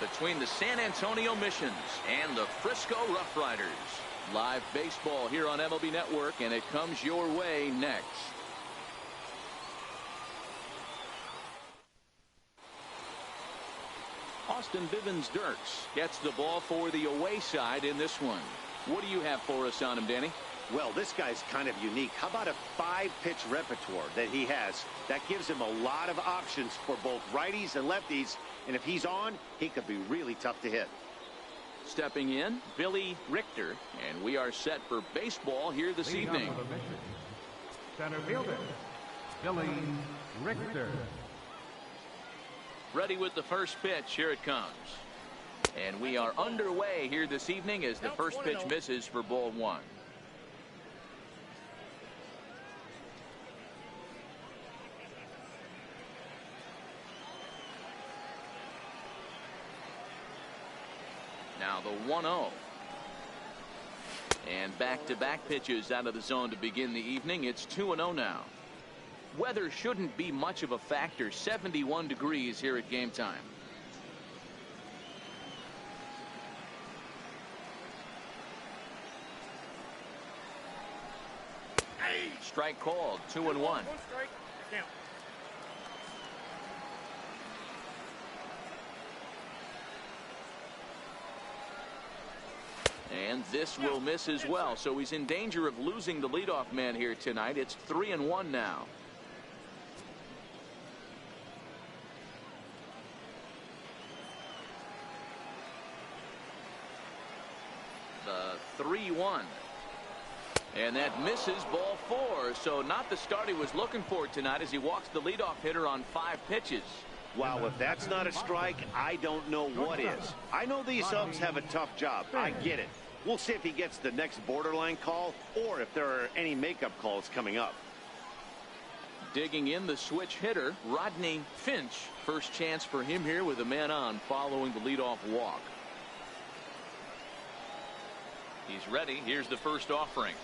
Between the San Antonio Missions and the Frisco RoughRiders. Live baseball here on MLB Network, and it comes your way next. Austin Bivens-Dirks gets the ball for the away side in this one. What do you have for us on him, Danny? Well, this guy's kind of unique. How about a 5-pitch repertoire that he has? That gives him a lot of options for both righties and lefties. And if he's on, he could be really tough to hit. Stepping in, Billy Richter. And we are set for baseball here this evening. Center fielder, Billy Richter. Ready with the first pitch. Here it comes. And we are underway here this evening as the first pitch misses for ball one. Now the 1-0. And back-to-back pitches out of the zone to begin the evening. It's 2-0 now. Weather shouldn't be much of a factor. 71 degrees here at game time. Strike called. 2-1. And this will miss as well, so he's in danger of losing the leadoff man here tonight. It's 3-1 now. The 3-1. And that misses ball 4, so not the start he was looking for tonight as he walks the leadoff hitter on 5 pitches. Wow, if that's not a strike, I don't know what is. I know these subs have a tough job. I get it. We'll see if he gets the next borderline call or if there are any makeup calls coming up. Digging in, the switch hitter, Rodney Finch. First chance for him here with a man on following the leadoff walk. He's ready. Here's the first offering.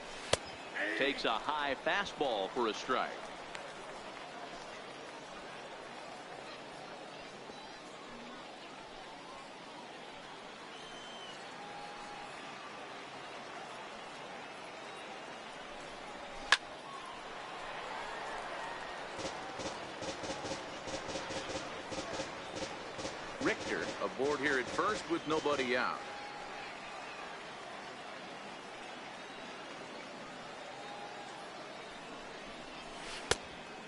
Takes a high fastball for a strike. Richter aboard here at first with nobody out.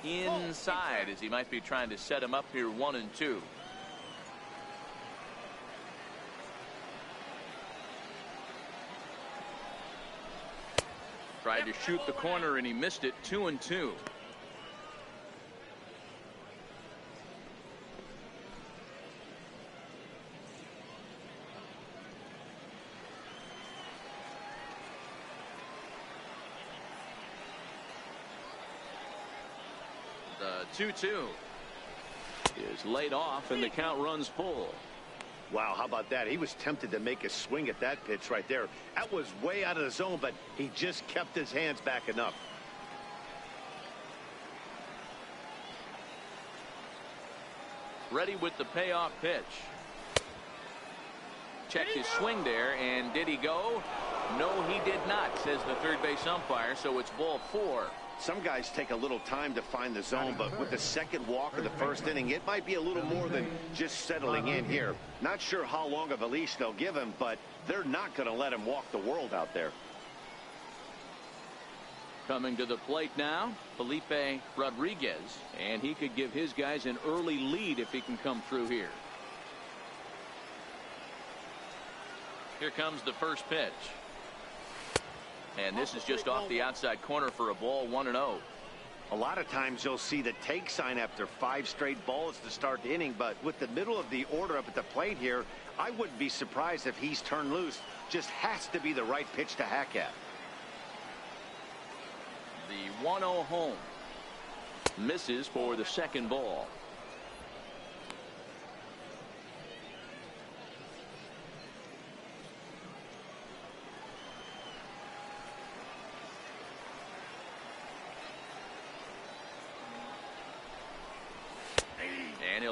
Inside as he might be trying to set him up here 1-2. Tried to shoot the corner and he missed it. 2-2. The 2-2 is laid off and the count runs full. Wow, how about that? He was tempted to make a swing at that pitch right there. That was way out of the zone, but he just kept his hands back enough. Ready with the payoff pitch. Checked his swing there, and did he go? No, he did not, says the third base umpire, so it's ball 4. Some guys take a little time to find the zone, but with the second walk of the first inning, it might be a little more than just settling in here. Not sure how long of a leash they'll give him, but they're not going to let him walk the world out there. Coming to the plate now, Felipe Rodriguez, and he could give his guys an early lead if he can come through here. Here comes the first pitch. And this is just off the outside corner for a ball. 1-0. A lot of times you'll see the take sign after 5 straight balls to start the inning, but with the middle of the order up at the plate here, I wouldn't be surprised if he's turned loose. Just has to be the right pitch to hack at. The 1-0 home. Misses for the second ball.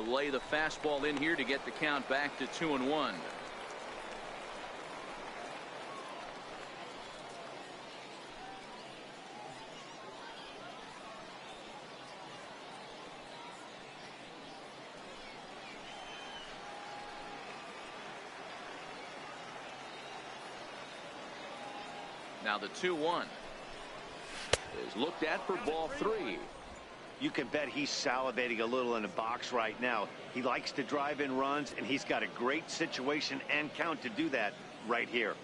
He'll lay the fastball in here to get the count back to 2-1. Now the 2-1 is looked at for ball 3. You can bet he's salivating a little in the box right now. He likes to drive in runs, and he's got a great situation and count to do that right here.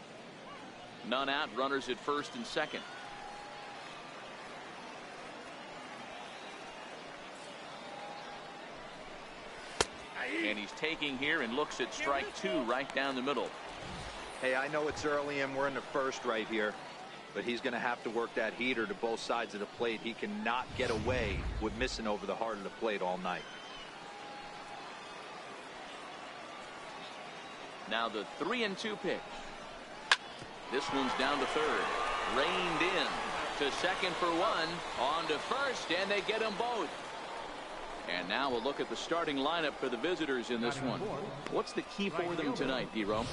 None out, runners at first and second. And he's taking here and looks at strike 2 right down the middle. Hey, I know it's early and we're in the first right here, but he's going to have to work that heater to both sides of the plate. He cannot get away with missing over the heart of the plate all night. Now the 3-2 pitch. This one's down to third. Reined in to second for one. On to first, and they get them both. And now we'll look at the starting lineup for the visitors in this one. What's the key for them tonight, D-Ro?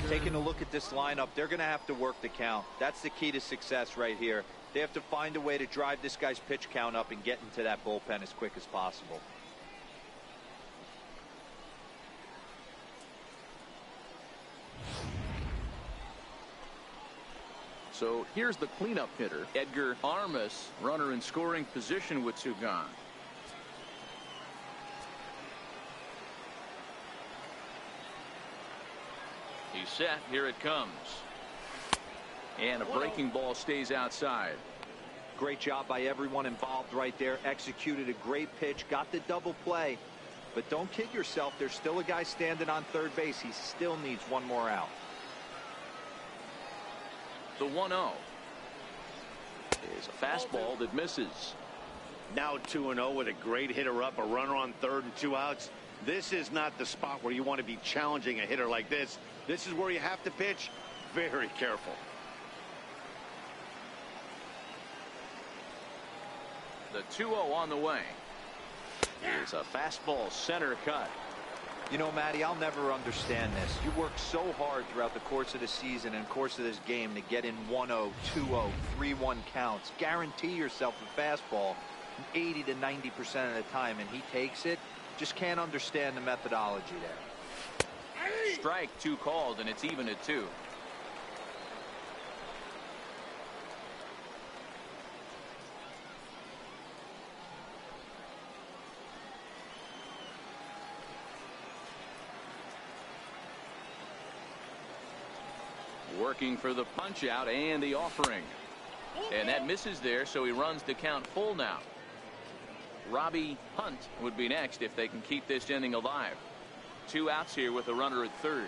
Taking a look at this lineup, they're going to have to work the count. That's the key to success right here. They have to find a way to drive this guy's pitch count up and get into that bullpen as quick as possible. So here's the cleanup hitter, Edgar Armas, runner in scoring position with 2 gone. He's set. Here it comes. And a breaking ball stays outside. Great job by everyone involved right there. Executed a great pitch. Got the double play. But don't kid yourself. There's still a guy standing on third base. He still needs one more out. The 1-0 is a fastball that misses. Now 2-0 with a great hitter up, a runner on third and 2 outs. This is not the spot where you want to be challenging a hitter like this. This is where you have to pitch very careful. The 2-0 on the way. Here's a fastball center cut. You know, Matty, I'll never understand this. You work so hard throughout the course of the season and course of this game to get in 1-0, 2-0, 3-1 counts. Guarantee yourself a fastball 80 to 90% of the time, and he takes it. Just can't understand the methodology there. Strike 2 called, and it's even at 2. Working for the punch out and the offering. And that misses there, so he runs the count full now. Robbie Hunt would be next if they can keep this inning alive. 2 outs here with a runner at third.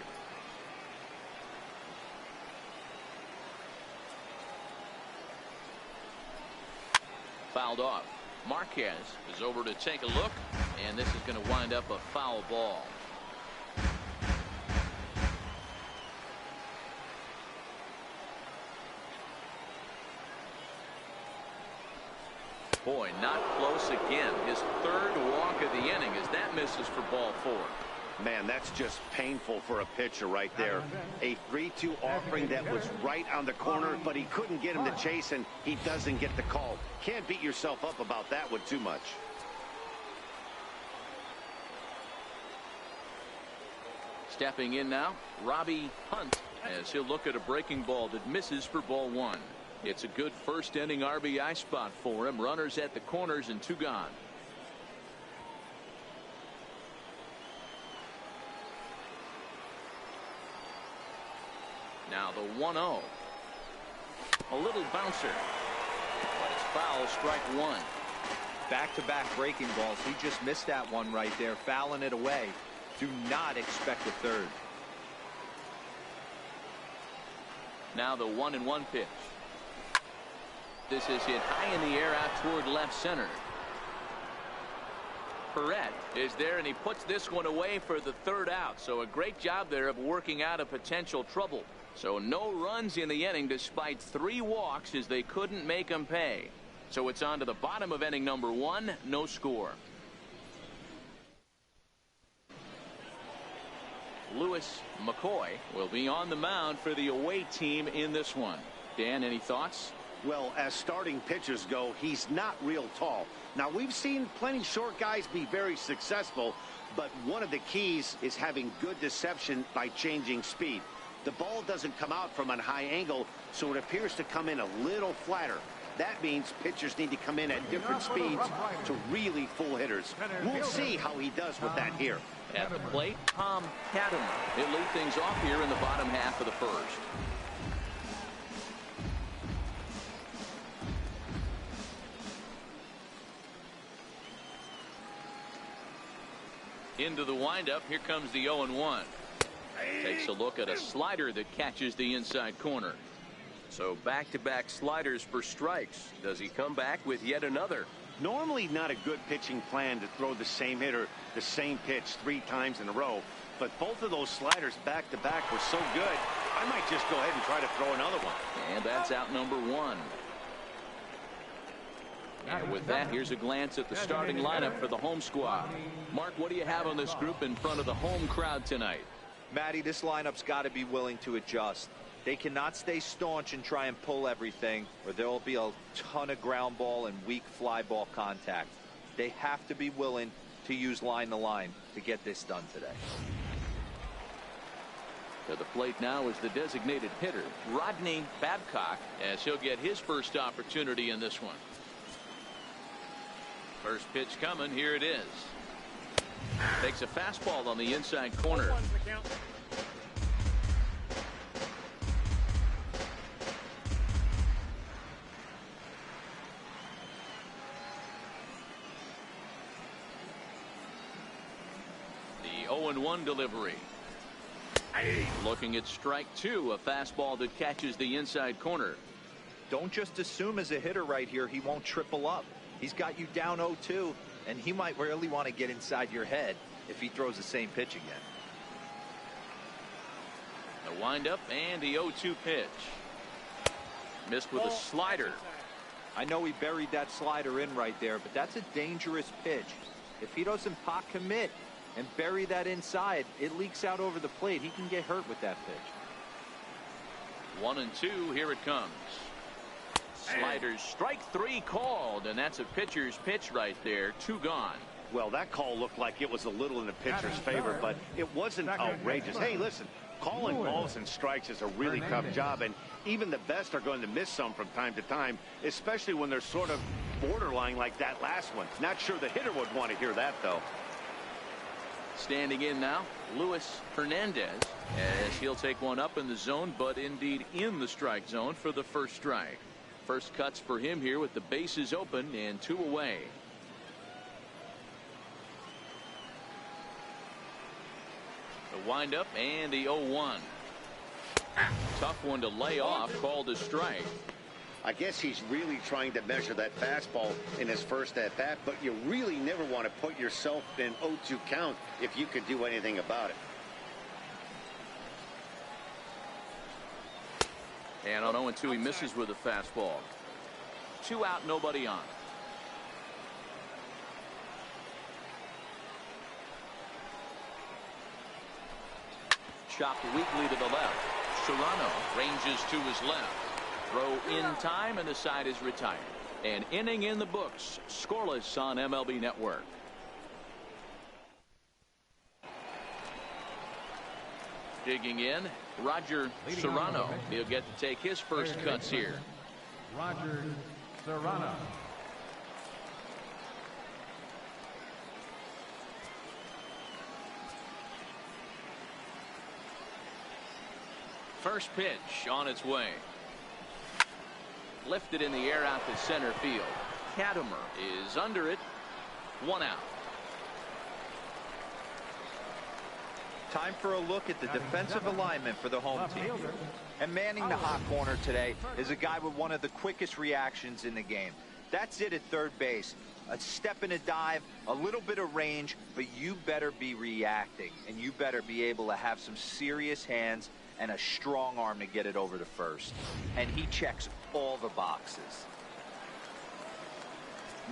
Fouled off. Marquez is over to take a look, and this is going to wind up a foul ball. Boy, not close again. His 3rd walk of the inning as that misses for ball 4. Man, that's just painful for a pitcher right there. A 3-2 offering that was right on the corner, but he couldn't get him to chase, and he doesn't get the call. Can't beat yourself up about that one too much. Stepping in now, Robbie Hunt, as he'll look at a breaking ball that misses for ball 1. It's a good first inning RBI spot for him. Runners at the corners and 2 gone. Now the 1-0. A little bouncer, but it's foul, strike 1. Back-to-back breaking balls. He just missed that one right there, fouling it away. Do not expect a 3rd. Now the 1-1 pitch. This is hit high in the air out toward left center. Perret is there, and he puts this one away for the 3rd out. So a great job there of working out a potential trouble. So no runs in the inning despite 3 walks as they couldn't make them pay. So it's on to the bottom of inning number 1. No score. Lewis McCoy will be on the mound for the away team in this one. Dan, any thoughts? Well, as starting pitchers go, he's not real tall. Now, we've seen plenty short guys be very successful, but one of the keys is having good deception by changing speed. The ball doesn't come out from a high angle, so it appears to come in a little flatter. That means pitchers need to come in at different speeds to really fool hitters. We'll see how he does with that here. At the plate, Tom Katimer. He'll lead things off here in the bottom half of the first. Into the windup. Here comes the 0-1. Takes a look at a slider that catches the inside corner. So back-to-back sliders for strikes. Does he come back with yet another? Normally not a good pitching plan to throw the same hitter the same pitch 3 times in a row, but both of those sliders back-to-back were so good, I might just go ahead and try to throw another one. And that's out number 1. And with that, here's a glance at the starting lineup for the home squad. Mark, what do you have on this group in front of the home crowd tonight? Matty, this lineup's got to be willing to adjust. They cannot stay staunch and try and pull everything, or there will be a ton of ground ball and weak fly ball contact. They have to be willing to use line to line to get this done today. To the plate now is the designated hitter, Rodney Babcock, as he'll get his first opportunity in this one. First pitch coming. Here it is. Takes a fastball on the inside corner. The 0-1 delivery. Looking at strike 2, a fastball that catches the inside corner. Don't just assume as a hitter right here he won't triple up. He's got you down 0-2, and he might really want to get inside your head if he throws the same pitch again. The windup and the 0-2 pitch. Missed with a slider. I know he buried that slider in right there, but that's a dangerous pitch. If he doesn't pot commit and bury that inside, it leaks out over the plate. He can get hurt with that pitch. 1-2. Here it comes. Sliders, strike 3 called, and that's a pitcher's pitch right there. 2 gone. Well, that call looked like it was a little in the pitcher's favor, but it wasn't outrageous. Hey, listen, calling balls and strikes is a really tough job, and even the best are going to miss some from time to time, especially when they're sort of borderline like that last one. Not sure the hitter would want to hear that, though. Standing in now, Luis Hernandez, as he'll take one up in the zone, but indeed in the strike zone for the first strike. First cuts for him here with the bases open and 2 away. The windup and the 0-1. Tough one to lay off, called a strike. I guess he's really trying to measure that fastball in his first at-bat, but you really never want to put yourself in 0-2 count if you could do anything about it. And on 0-2, he misses with a fastball. 2 out, nobody on. Chopped weakly to the left. Serrano ranges to his left. Throw in time, and the side is retired. An inning in the books. Scoreless on MLB Network. Digging in, Roger Serrano. He'll get to take his first cuts here. Roger Serrano. First pitch on its way. Lifted in the air out to center field. Katimer is under it. 1 out. Time for a look at the defensive alignment for the home team. And manning the hot corner today is a guy with one of the quickest reactions in the game. That's it at third base. A step and a dive, a little bit of range, but you better be reacting, and you better be able to have some serious hands and a strong arm to get it over to first. And he checks all the boxes.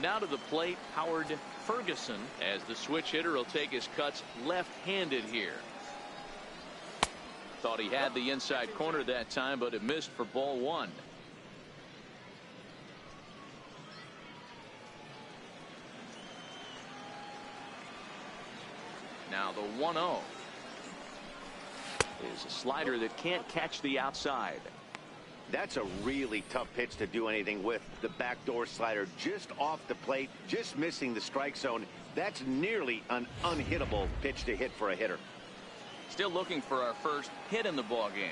Now to the plate, Howard Ferguson, as the switch hitter will take his cuts left-handed here. Thought he had the inside corner that time, but it missed for ball one. Now the 1-0 is a slider that can't catch the outside. That's a really tough pitch to do anything with. The backdoor slider just off the plate, just missing the strike zone. That's nearly an unhittable pitch to hit for a hitter. Still looking for our first hit in the ball game.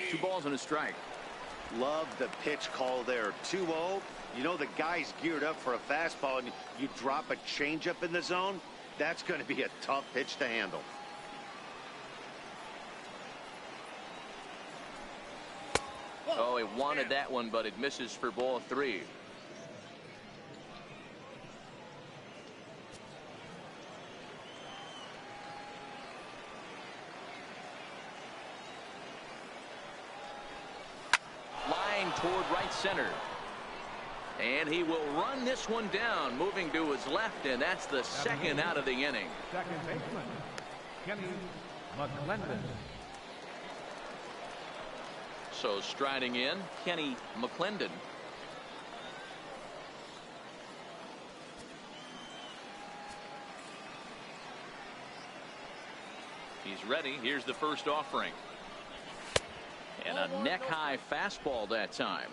Two balls and a strike. Love the pitch call there. 2-0. You know the guy's geared up for a fastball, and you drop a changeup in the zone. That's going to be a tough pitch to handle. Oh, he wanted that one, but it misses for ball three. Line toward right center. And he will run this one down, moving to his left, and that's the second out of the inning. Second baseman, Kenny McClendon. So striding in, Kenny McClendon. He's ready. Here's the first offering. And a neck-high fastball that time.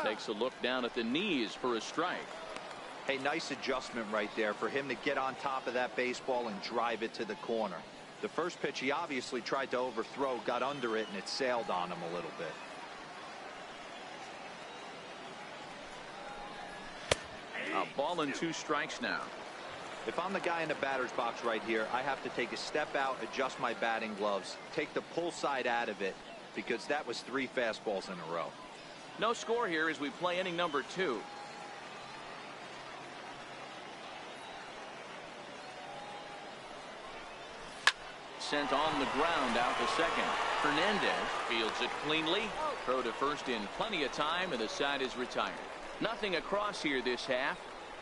Takes a look down at the knees for a strike. Hey, nice adjustment right there for him to get on top of that baseball and drive it to the corner. The first pitch he obviously tried to overthrow, got under it, and it sailed on him a little bit. A ball and two strikes now. If I'm the guy in the batter's box right here, I have to take a step out, adjust my batting gloves, take the pull side out of it, because that was 3 fastballs in a row. No score here as we play inning number 2. Sent on the ground out to second. Hernandez fields it cleanly. Throw to first in plenty of time, and the side is retired. Nothing across here this half.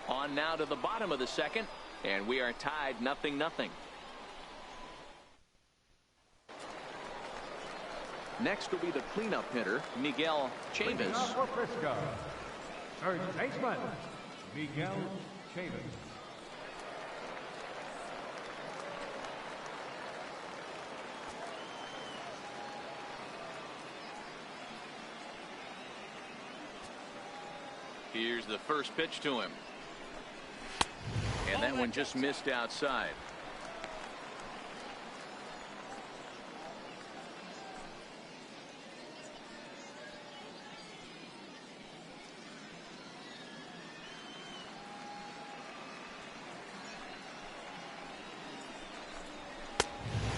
On now to the bottom of the second, and we are tied 0-0. Next will be the cleanup hitter, Miguel Chavis. For Frisco, third baseman, Miguel Chavis. Here's the first pitch to him. And that one just missed outside.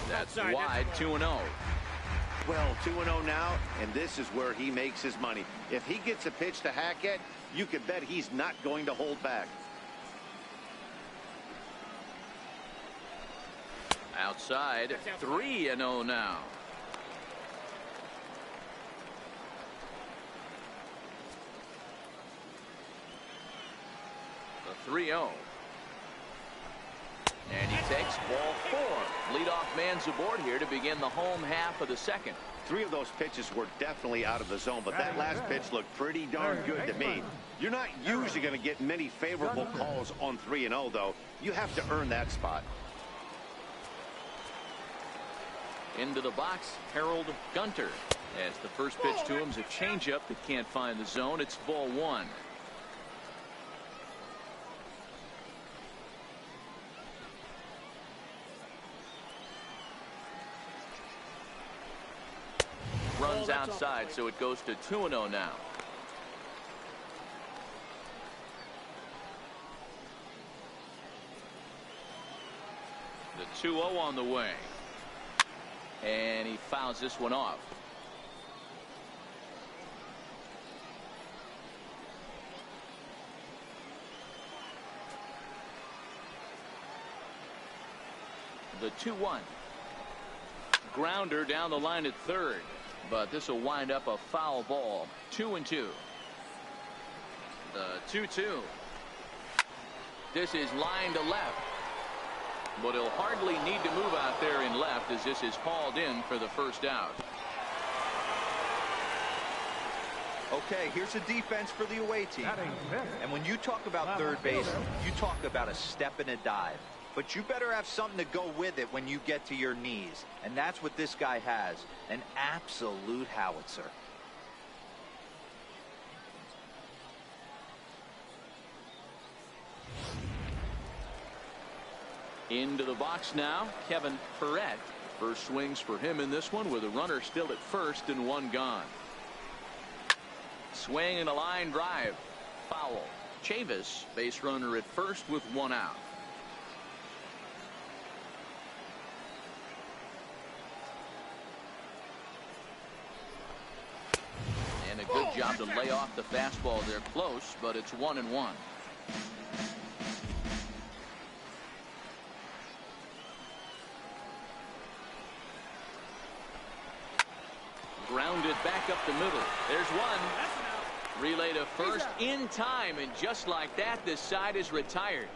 That's wide, 2-0. Well, 2-0 now, and this is where he makes his money. If he gets a pitch to hack at, you can bet he's not going to hold back. Outside, 3-0 now. The 3-0. And he takes ball 4. Leadoff man's aboard here to begin the home half of the second. 3 of those pitches were definitely out of the zone, but that last pitch looked pretty darn good to me. You're not usually going to get many favorable calls on 3-0, though. You have to earn that spot. Into the box, Harold Gunter. As the first pitch to him is a changeup that can't find the zone. It's ball 1. Runs outside, so it goes to 2-0 now. The 2-0 on the way. And he fouls this one off. The 2-1. Grounder down the line at third. but this will wind up a foul ball. 2-2. The 2-2. This is line to left, but he'll hardly need to move out there in left as this is hauled in for the first out. Okay, here's a defense for the away team. And when you talk about third base, you talk about a step and a dive. But you better have something to go with it when you get to your knees. And that's what this guy has. An absolute howitzer. Into the box now, Kevin Perret. First swings for him in this one with a runner still at first and one gone. Swing and a line drive. Foul. Chavis, base runner at first with one out. And a good job to lay off the fastball there close, but it's 1-1. Grounded back up the middle. There's one. Relay to first in time, and just like that, this side is retired.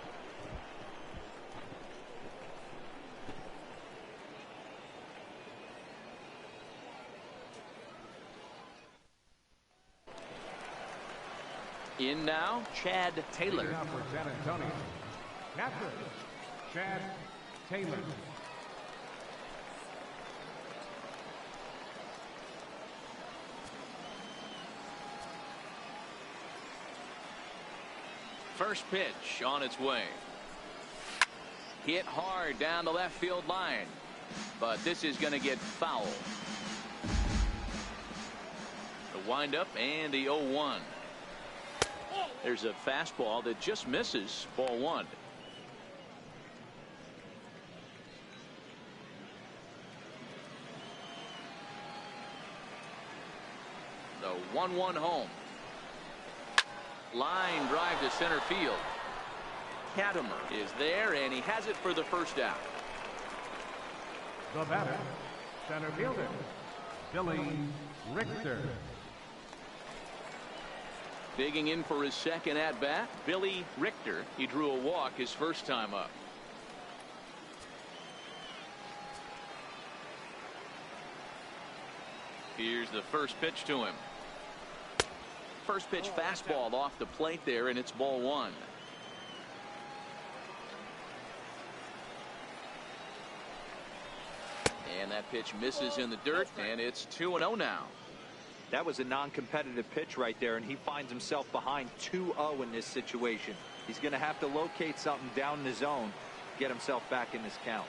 In now, Chad Taylor. Now for San Antonio, catcher, Chad Taylor. First pitch on its way. Hit hard down the left field line, but this is going to get foul. The windup and the 0-1. There's a fastball that just misses. Ball one. The 1-1 home. Line drive to center field. Katimer is there, and he has it for the first out. The batter, center fielder, Billy Richter. Digging in for his second at bat, Billy Richter. He drew a walk his first time up. Here's the first pitch to him. First pitch fastball off the plate there, and it's ball one. And that pitch misses in the dirt, and it's 2-0 now. That was a non-competitive pitch right there, and he finds himself behind 2-0 in this situation. He's going to have to locate something down in the zone, get himself back in this count.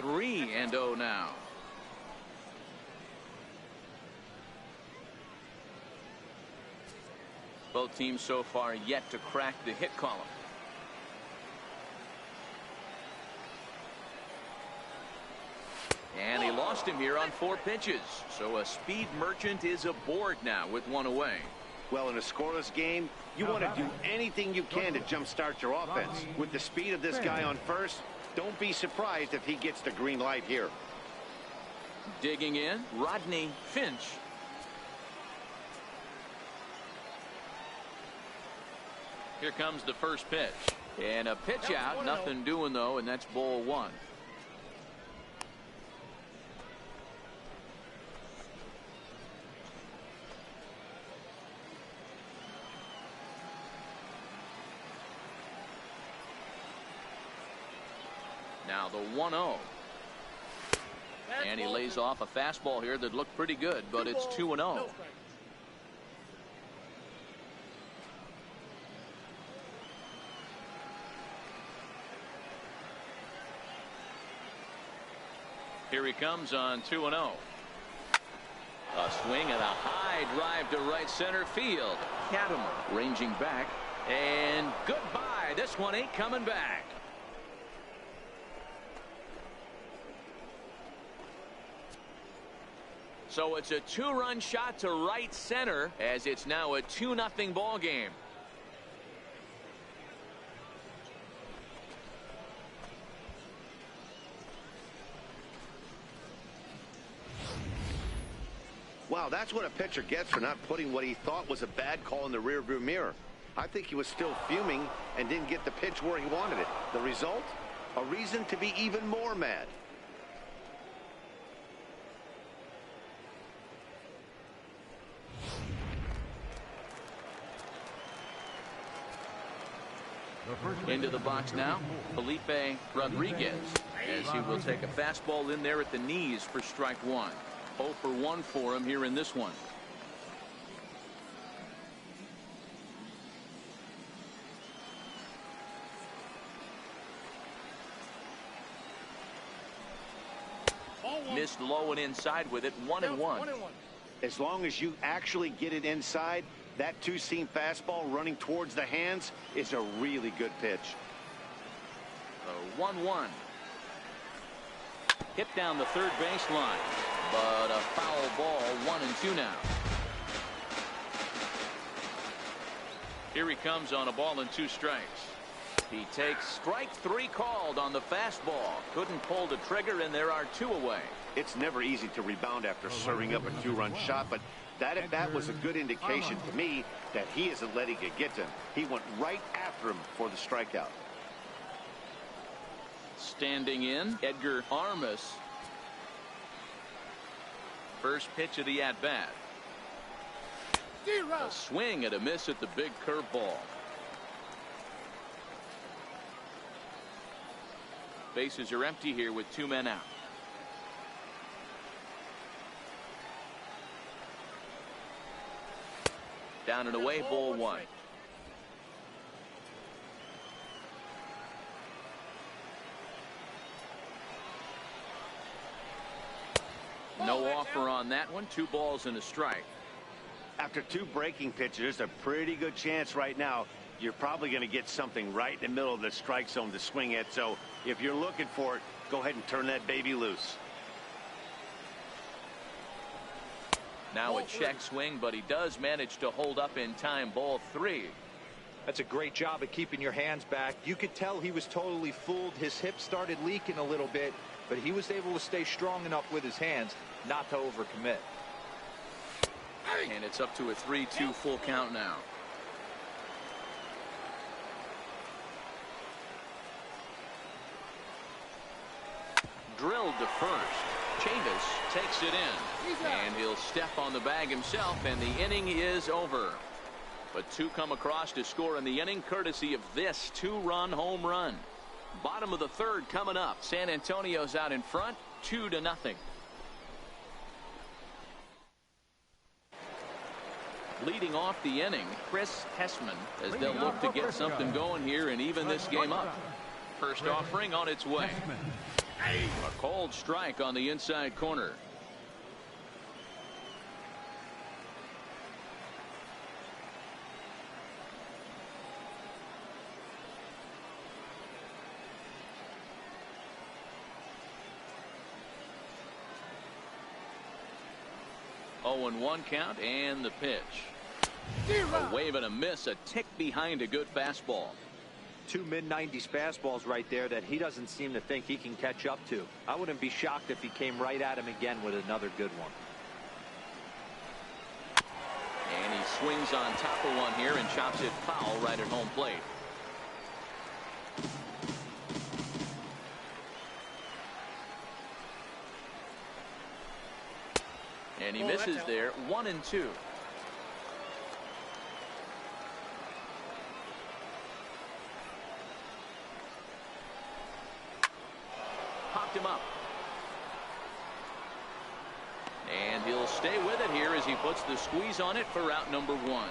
3-0 now. Both teams so far yet to crack the hit column. And he lost him here on 4 pitches. So a speed merchant is aboard now with one away. Well, in a scoreless game, you want to do anything you can to jumpstart your offense. With the speed of this guy on first, don't be surprised if he gets the green light here. Digging in, Rodney Finch. Here comes the first pitch. And a pitch out. Nothing doing, though, and that's ball one. Now the 1-0. And he lays off a fastball here that looked pretty good, but it's 2-0. Here he comes on 2-0. A swing and a high drive to right center field. Katimer ranging back, and goodbye. This one ain't coming back. So it's a 2-run shot to right center as it's now a 2-0 ball game. Wow, that's what a pitcher gets for not putting what he thought was a bad call in the rearview mirror. I think he was still fuming and didn't get the pitch where he wanted it. The result? A reason to be even more mad. Into the box now, Felipe Rodriguez, as he will take a fastball in there at the knees for strike one. 0 for 1 for him here in this one. Missed low and inside with it. 1-1. As long as you actually get it inside, that two-seam fastball running towards the hands is a really good pitch. 1-1. Hit down the third baseline, but a foul ball. 1-2 now. Here he comes on a ball and 2 strikes. He takes strike 3 called on the fastball. Couldn't pull the trigger, and there are 2 away. It's never easy to rebound after serving up a 2-run shot, but that was a good indication to me that he isn't letting it get to him. He went right after him for the strikeout. Standing in, Edgar Armas. First pitch of the at-bat. A swing and a miss at the big curveball. Bases are empty here with 2 men out. Down and away, ball 1. No offer on that one. 2 balls and a strike. After 2 breaking pitches, there's a pretty good chance right now you're probably going to get something right in the middle of the strike zone to swing at. So if you're looking for it, go ahead and turn that baby loose. Now a check swing, but he does manage to hold up in time. Ball 3. That's a great job of keeping your hands back. You could tell he was totally fooled. His hip started leaking a little bit, but he was able to stay strong enough with his hands not to overcommit. And it's up to a 3-2 full count now. Drilled to first. Chavis takes it in, and he'll step on the bag himself, and the inning is over. But 2 come across to score in the inning, courtesy of this 2-run home run. Bottom of the 3rd coming up. San Antonio's out in front, 2-0. Leading off the inning, Chris Hessman, as they'll look to get something going here and even this game up. First offering on its way. A cold strike on the inside corner. Oh, and 1 count, and the pitch. A wave and a miss, a tick behind a good fastball. 2 mid-90s fastballs right there that he doesn't seem to think he can catch up to. I wouldn't be shocked if he came right at him again with another good one. And he swings on top of one here and chops it foul right at home plate. And he misses there. 1-2. Popped him up. And he'll stay with it here as he puts the squeeze on it for out number 1.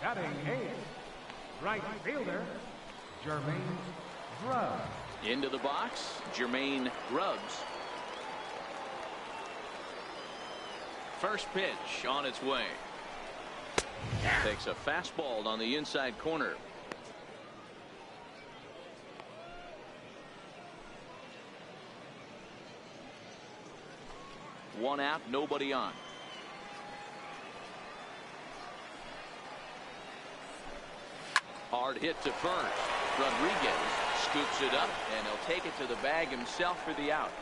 Batting 8, right fielder, Jermaine GRUBBS. Into the box, Jermaine GRUBBS. First pitch on its way. Takes a fastball on the inside corner. One out, nobody on. Hard hit to first. Rodriguez scoops it up, and he'll take it to the bag himself for the out.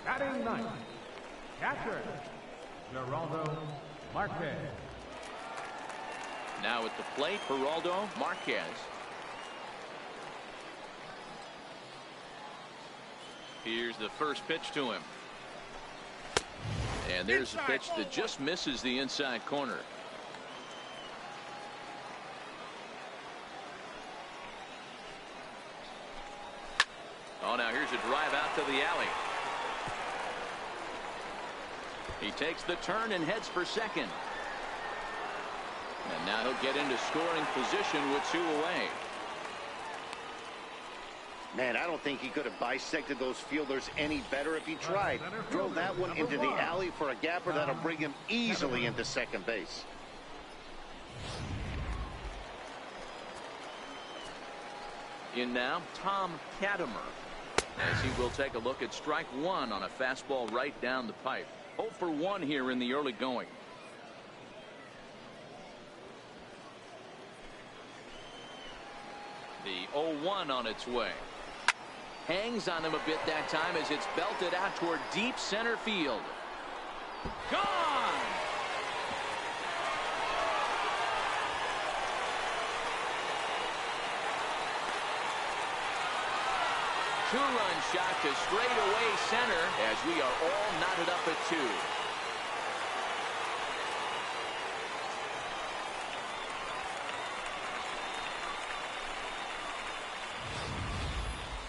Batting 9, catcher, Geraldo Marquez. Now at the plate, Geraldo Marquez. Here's the first pitch to him. And there's a pitch that just misses the inside corner. Oh, now here's a drive out to the alley. He takes the turn and heads for second. And now he'll get into scoring position with 2 away. Man, I don't think he could have bisected those fielders any better if he tried. Drove that one into the alley for a gapper that'll bring him easily into second base. In now, Tom Katimer, as he will take a look at strike 1 on a fastball right down the pipe. 0 for 1 here in the early going. The 0-1 on its way. Hangs on him a bit that time as it's belted out toward deep center field. Gone! Two-run shot to straightaway center as we are all knotted up at 2.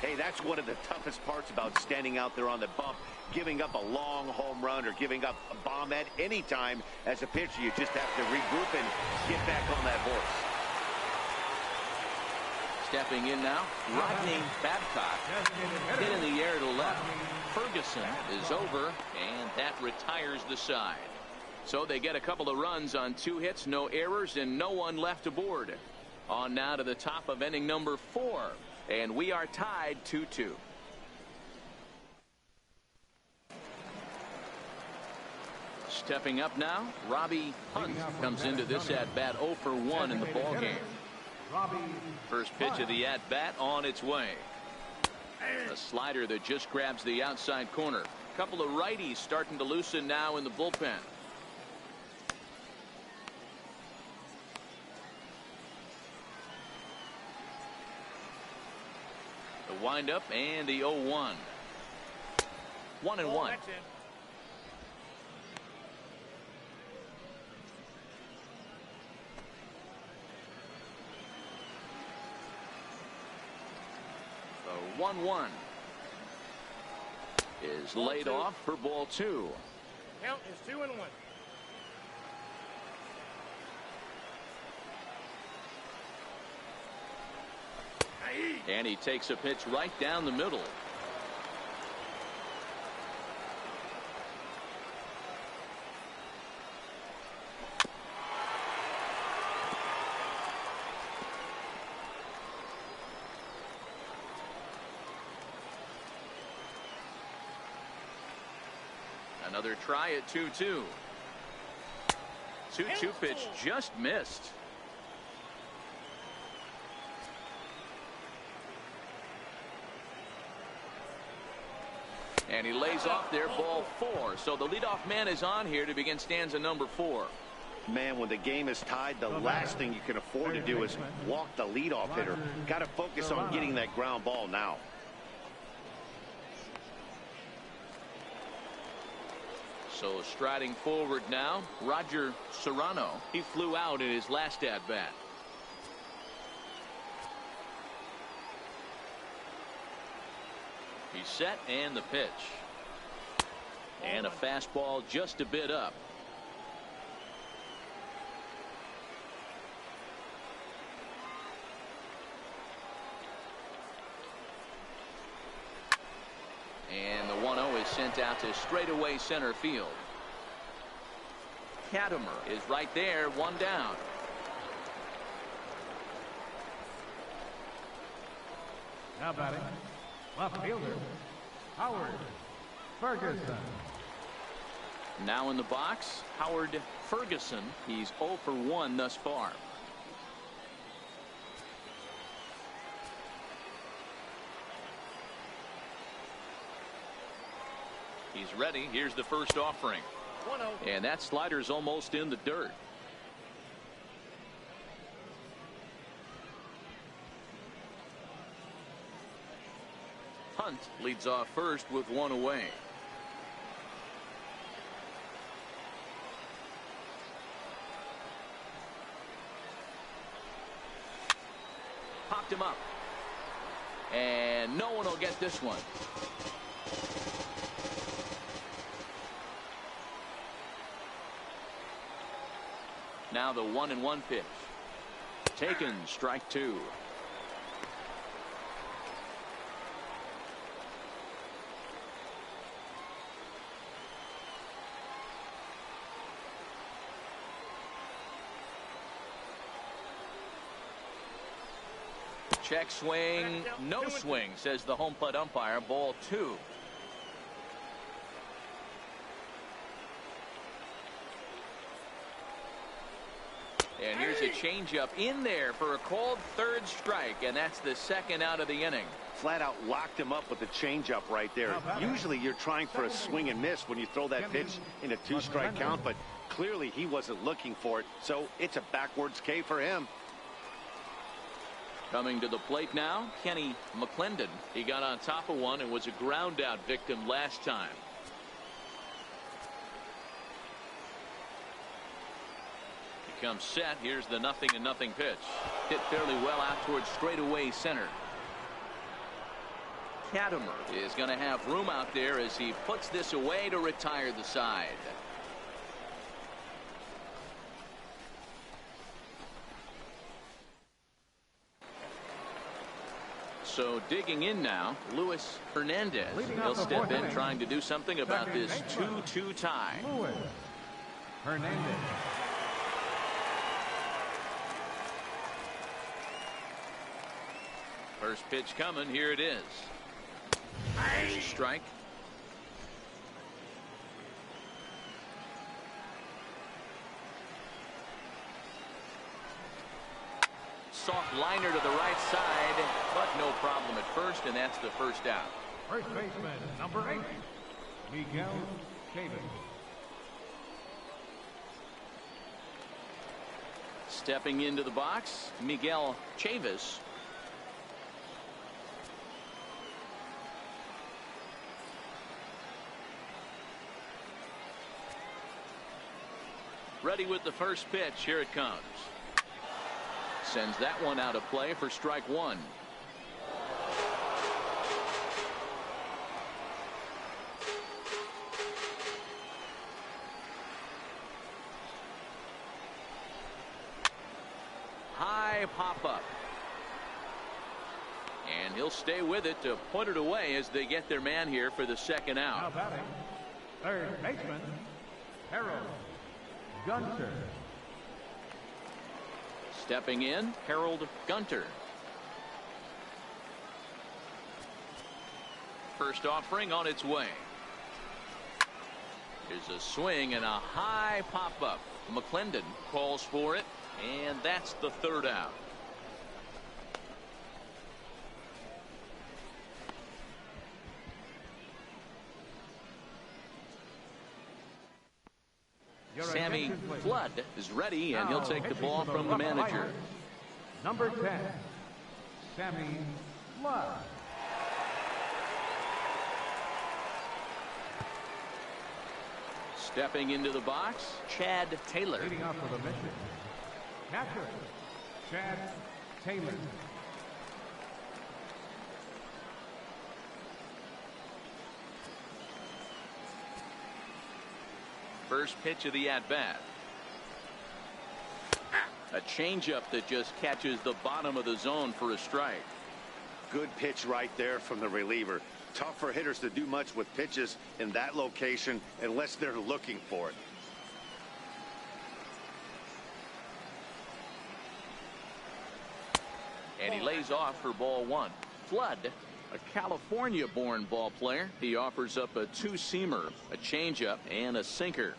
Hey, that's one of the toughest parts about standing out there on the bump. Giving up a long home run or giving up a bomb at any time as a pitcher. You just have to regroup and get back on that horse. Stepping in now, Rodney Babcock. Hit in the air to left. Ferguson is over, and that retires the side. So they get a couple of runs on 2 hits, no errors, and no one left aboard. On now to the top of inning number 4. And we are tied 2-2. Stepping up now, Robbie Hunt comes into this at-bat 0 for 1 in the ballgame. First pitch of the at-bat on its way. A slider that just grabs the outside corner. A couple of righties starting to loosen now in the bullpen. The windup and the 0-1. 1-1. The 1-1 is laid off for ball 2. Count is 2-1. And he takes a pitch right down the middle. Another try at 2-2. 2-2 pitch just missed. And he lays off there, ball 4. So the leadoff man is on here to begin stanza number 4. Man, when the game is tied, the last thing you can afford to do is walk the leadoff hitter. Got to focus on getting that ground ball now. So striding forward now, Roger Serrano. He flew out in his last at-bat. He's set and the pitch. And a fastball just a bit up. And the 1-0 is sent out to straightaway center field. Katimer is right there, 1 down. Now batting, left fielder, Howard Ferguson. Now in the box, Howard Ferguson. He's 0 for 1 thus far. He's ready. Here's the first offering. And that slider's almost in the dirt. Hunt leads off first with one away. Popped him up. And no one will get this one. Now the 1-1 pitch. Taken, strike two. Check swing, no swing, says the home plate umpire. Ball two. And here's a changeup in there for a called third strike, and that's the second out of the inning. Flat out locked him up with the changeup right there. Usually you're trying for a swing and miss when you throw that pitch in a two-strike count, but clearly he wasn't looking for it, so it's a backwards K for him. Coming to the plate now, Kenny McClendon. He got on top of one and was a ground out victim last time. He comes set. Here's the 0-0 pitch. Hit fairly well out towards straightaway center. Katimer is going to have room out there as he puts this away to retire the side. So digging in now, Luis Hernandez. He'll step in trying to do something about this 2-2 tie. Luis Hernandez. First pitch coming. Here it is. There's a strike. Soft liner to the right side, but no problem at first, and that's the first out. First baseman, number 8, Miguel Chavis. Stepping into the box, Miguel Chavis. Ready with the first pitch. Here it comes. Sends that one out of play for strike one. High pop up. And he'll stay with it to put it away as they get their man here for the second Now out. batting, third baseman, Harold Gunter. Stepping in, Harold Gunter. First offering on its way. Here's a swing and a high pop-up. McClendon calls for it, and that's the third out. Sammy Flood is ready, and he'll take the ball from the manager. Number 10, Sammy Flood. Stepping into the box, Chad Taylor. Leading off for the mission, catcher, Chad Taylor. First pitch of the at-bat. A changeup that just catches the bottom of the zone for a strike. Good pitch right there from the reliever. Tough for hitters to do much with pitches in that location unless they're looking for it. And he lays off for ball one. Flood, a California-born ball player. He offers up a two-seamer, a changeup, and a sinker.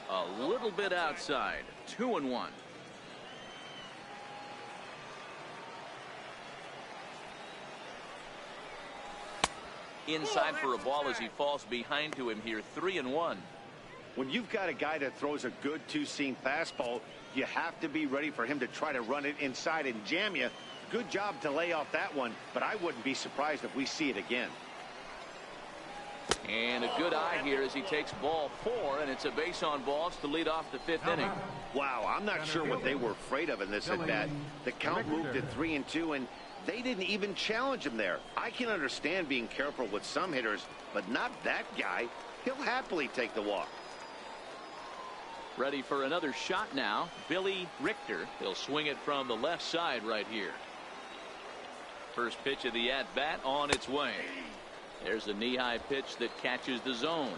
A little bit outside. 2-1. inside for a ball as he falls behind to him here. 3-1. When you've got a guy that throws a good two-seam fastball, you have to be ready for him to try to run it inside and jam you. Good job to lay off that one, but I wouldn't be surprised if we see it again. And a good eye here as he takes ball 4, and it's a base on balls to lead off the 5th inning. Wow, I'm not sure what they were afraid of in this at-bat. The count moved to 3-2, and they didn't even challenge him there. I can understand being careful with some hitters, but not that guy. He'll happily take the walk. Ready for another shot now. Billy Richter. He'll swing it from the left side right here. First pitch of the at-bat on its way. There's a knee-high pitch that catches the zone.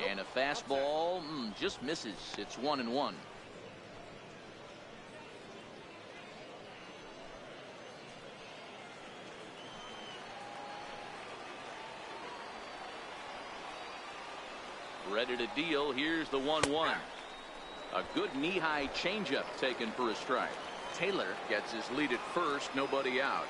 And a fastball just misses. It's 1-1. Ready to deal. Here's the 1-1. A good knee-high changeup taken for a strike. Taylor gets his lead at first. Nobody out.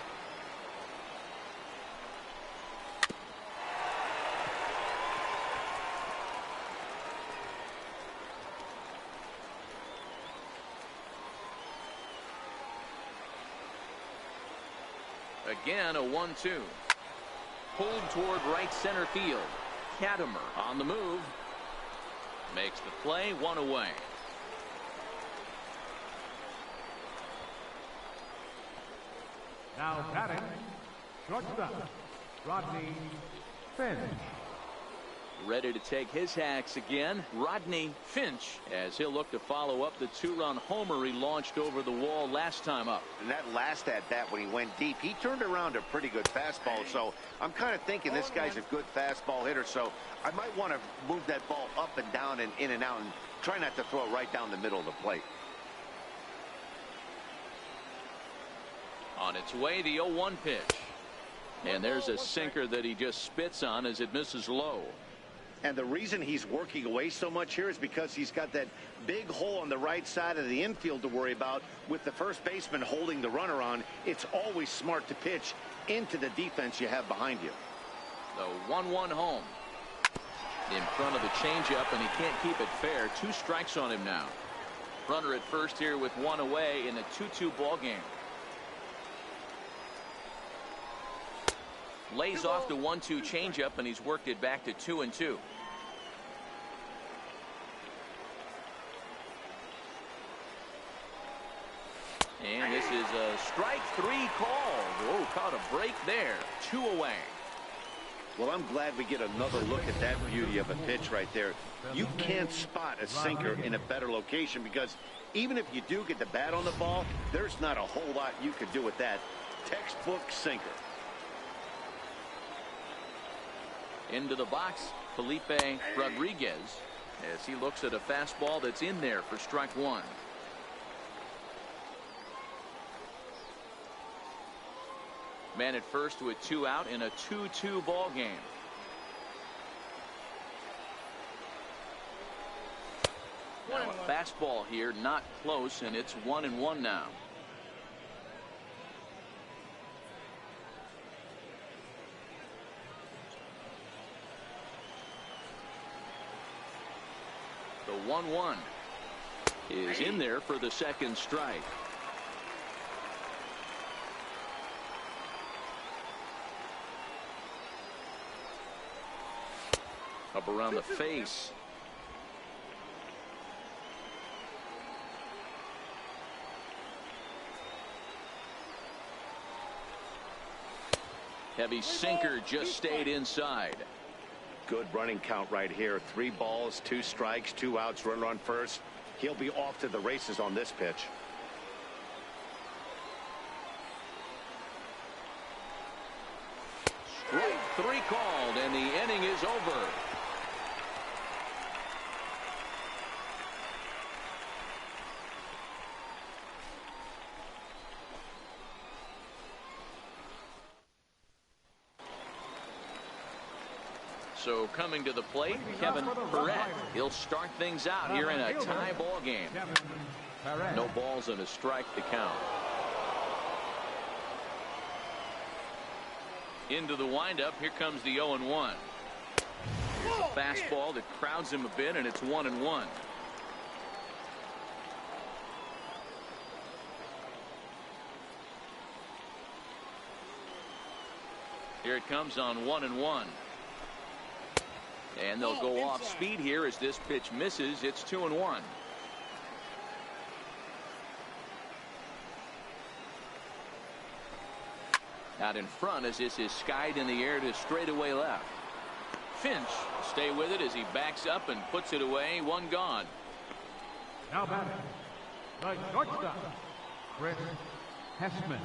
Again, a 1-2. Pulled toward right center field. Katimer on the move. Makes the play, 1 away. Now batting, shortstop, Rodney Finch. Ready to take his hacks again, Rodney Finch, as he'll look to follow up the 2-run homer he launched over the wall last time up. And that last at-bat when he went deep, he turned around a pretty good fastball. So I'm kind of thinking this guy's a good fastball hitter. So I might want to move that ball up and down and in and out and try not to throw it right down the middle of the plate. On its way, the 0-1 pitch. And there's a sinker that he just spits on as it misses low. And the reason he's working away so much here is because he's got that big hole on the right side of the infield to worry about. With the first baseman holding the runner on, it's always smart to pitch into the defense you have behind you. The 1-1 home. In front of the changeup, and he can't keep it fair. 2 strikes on him now. Runner at first here with 1 away in a 2-2 ball game. Lays off the 1-2 changeup, and he's worked it back to 2-2. And this is a strike 3 call. Oh, caught a break there. 2 away. Well, I'm glad we get another look at that beauty of a pitch right there. You can't spot a sinker in a better location because even if you do get the bat on the ball, there's not a whole lot you could do with that. Textbook sinker. Into the box, Felipe Rodriguez, as he looks at a fastball that's in there for strike 1. Man at first with 2 out in a 2-2 ball game. Now a fastball here, not close, and it's 1-1 now. The 1-1 is in there for the second strike. Up around the face. Heavy sinker just stayed inside. Good running count right here. 3 balls, 2 strikes, 2 outs, runner on first. He'll be off to the races on this pitch. Strike 3 called, and the inning is over. So coming to the plate, Kevin Perret. He'll start things out here in a tie ball game. No balls and a strike to count. Into the windup. Here comes the 0-1. Here's a fastball that crowds him a bit, and it's 1-1. Here it comes on 1-1. And they'll go off speed here as this pitch misses. It's 2-1. Out in front as this is skied in the air to straightaway left. Finch stay with it as he backs up and puts it away. One gone. Now batting, the shortstop, Chris Hessman.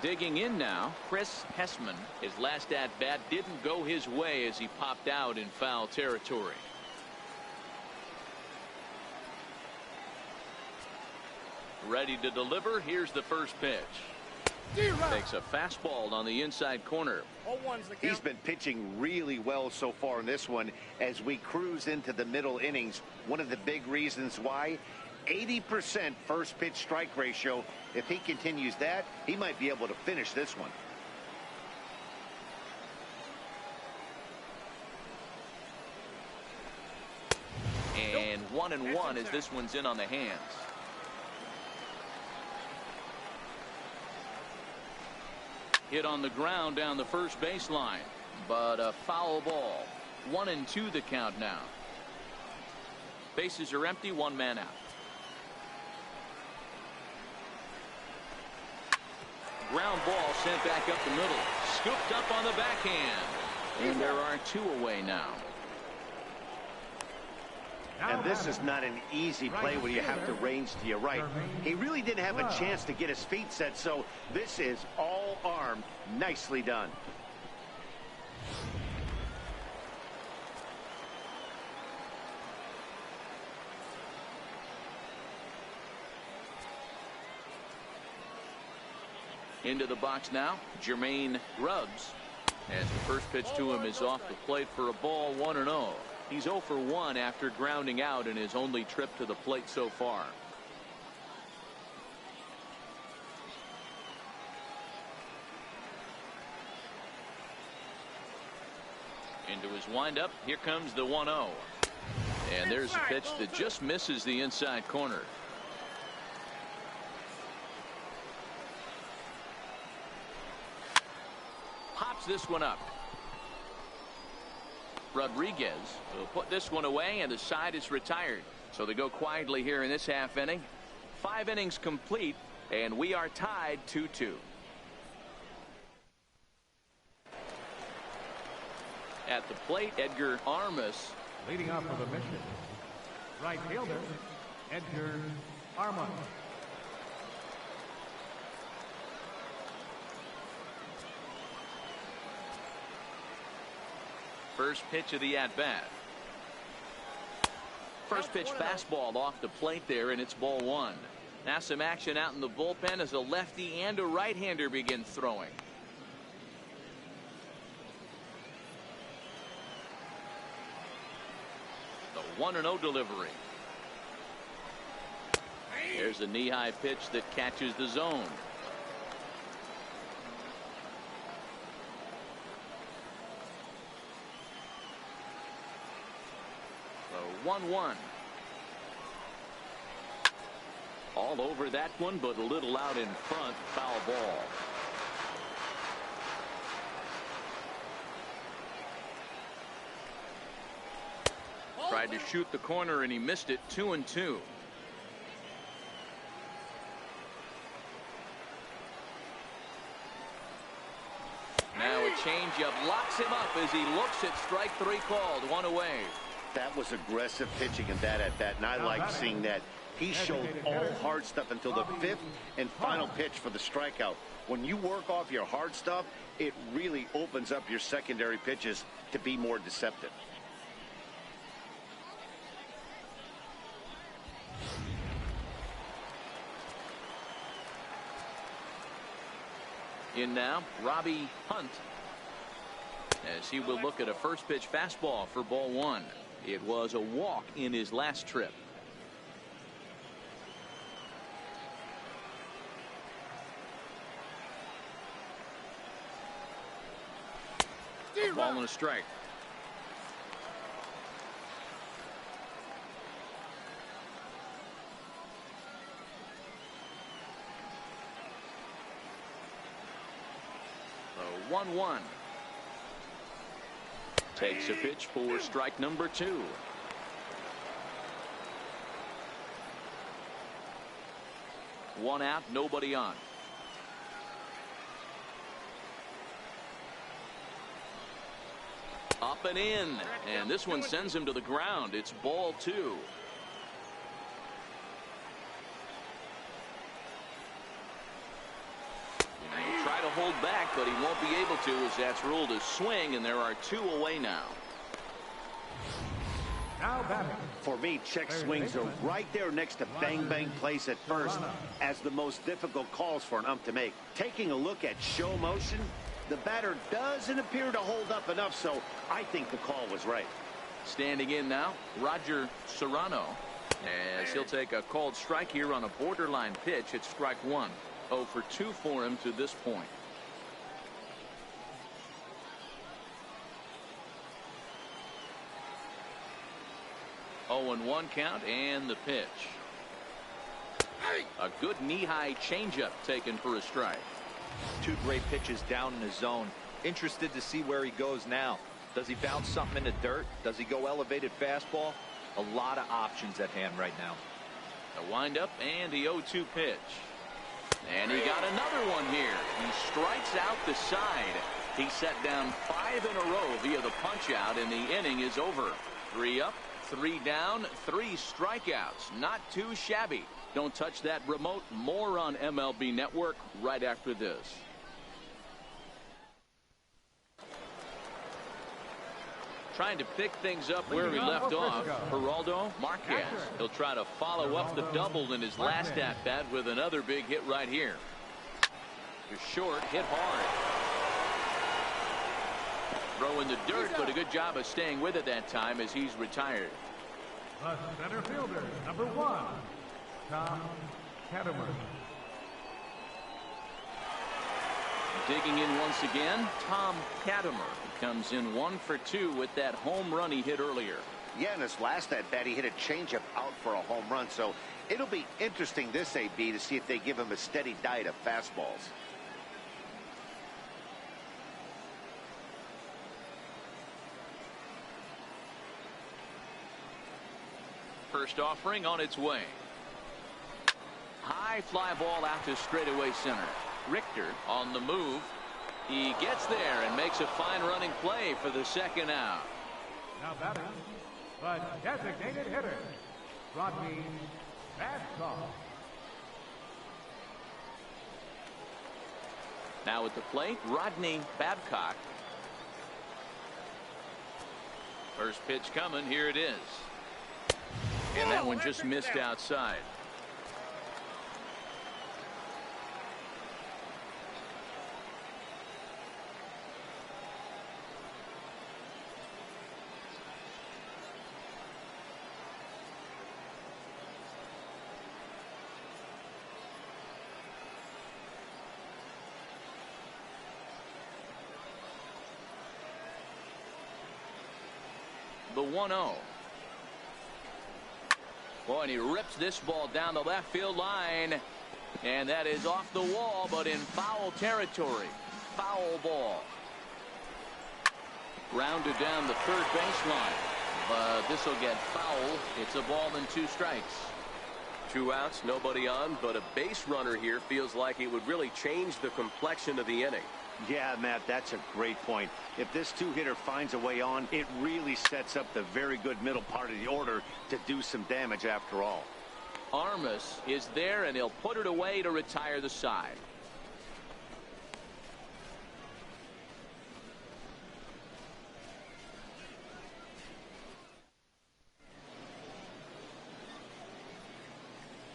Digging in now, Chris Hessman. His last at-bat didn't go his way as he popped out in foul territory. Ready to deliver. Here's the first pitch. Takes a fastball on the inside corner. He's been pitching really well so far in this one as we cruise into the middle innings. One of the big reasons why, 80% first pitch strike ratio. If he continues that, he might be able to finish this one. And 1-1 as this one's in on the hands. Hit on the ground down the first baseline, but a foul ball. 1-2 the count now. Bases are empty, one man out. Ground ball sent back up the middle. Scooped up on the backhand. And there are two away now. And this is not an easy play when you have to range to your right. He really didn't have a chance to get his feet set, so this is all arm. Nicely done. Into the box now, Jermaine GRUBBS. As the first pitch to him is off the plate for a ball, 1-0. He's 0 for 1 after grounding out in his only trip to the plate so far. Into his windup. Here comes the 1-0. And there's a pitch that just misses the inside corner. Pops this one up. Rodriguez will put this one away, and the side is retired. So they go quietly here in this half inning. 5 innings complete, and we are tied 2-2. At the plate, Edgar Armas. Leading off for the mission, right fielder, Edgar Armas. First pitch of the at-bat. First pitch fastball off the plate there, and it's ball 1. Now some action out in the bullpen as a lefty and a right-hander begin throwing. The 1-0 delivery. There's a knee-high pitch that catches the zone. So 1-1. All over that one, but a little out in front. Foul ball. Tried to shoot the corner and he missed it. 2-2. Now a changeup locks him up as he looks at strike 3 called. 1 away. That was aggressive pitching in that at bat, and I like seeing that. He showed all hard stuff until the 5th and final pitch for the strikeout. When you work off your hard stuff, it really opens up your secondary pitches to be more deceptive. In now, Robbie Hunt, as he will look at a first pitch fastball for ball one. It was a walk in his last trip. A ball and a strike. The 1-1. Takes a pitch for strike number 2. One out, nobody on. Up and in, and this one sends him to the ground. It's ball 2. And he'll try to hold back, but he won't be able to, as that's ruled a swing, and there are 2 away now. Now batting. For me, check swings are right there next to bang bang plays at first as the most difficult calls for an ump to make. Taking a look at show motion, the batter doesn't appear to hold up enough, so I think the call was right. Standing in now, Roger Serrano, as he'll take a called strike here on a borderline pitch at strike 1. 0 for 2 for him to this point. Oh, and 1 count, and the pitch. A good knee-high changeup taken for a strike. 2 great pitches down in the zone. Interested to see where he goes now. Does he bounce something in the dirt? Does he go elevated fastball? A lot of options at hand right now. A windup and the 0-2 pitch. And he got another one here. He strikes out the side. He set down 5 in a row via the punch out, and the inning is over. 3 up, 3 down, 3 strikeouts. Not too shabby. Don't touch that remote. More on MLB Network right after this. Trying to pick things up where he left off. Geraldo Marquez. He'll try to follow up the double in his last at-bat with another big hit right here. To short, hit hard. Throw in the dirt, but a good job of staying with it that time as he's retired. The center fielder, number 1, Tom Catamar. Digging in once again, Tom Catamar comes in 1 for 2 with that home run he hit earlier. Yeah, in his last at-bat, he hit a changeup out for a home run, so it'll be interesting this AB to see if they give him a steady diet of fastballs. First offering on its way. High fly ball out to straightaway center. Richter on the move. He gets there and makes a fine running play for the second out. Now batting, the designated hitter, Rodney Babcock. Now at the plate, Rodney Babcock. First pitch coming. Here it is. And that one just missed outside. The 1-0. Boy, and he rips this ball down the left field line. And that is off the wall, but in foul territory. Foul ball. Grounded down the third baseline. But this will get foul. It's a ball and 2 strikes. 2 outs, nobody on, but a base runner here feels like it would really change the complexion of the inning. Yeah, Matt, that's a great point. If this 2-hitter finds a way on, it really sets up the very good middle part of the order to do some damage after all. Armas is there, and he'll put it away to retire the side.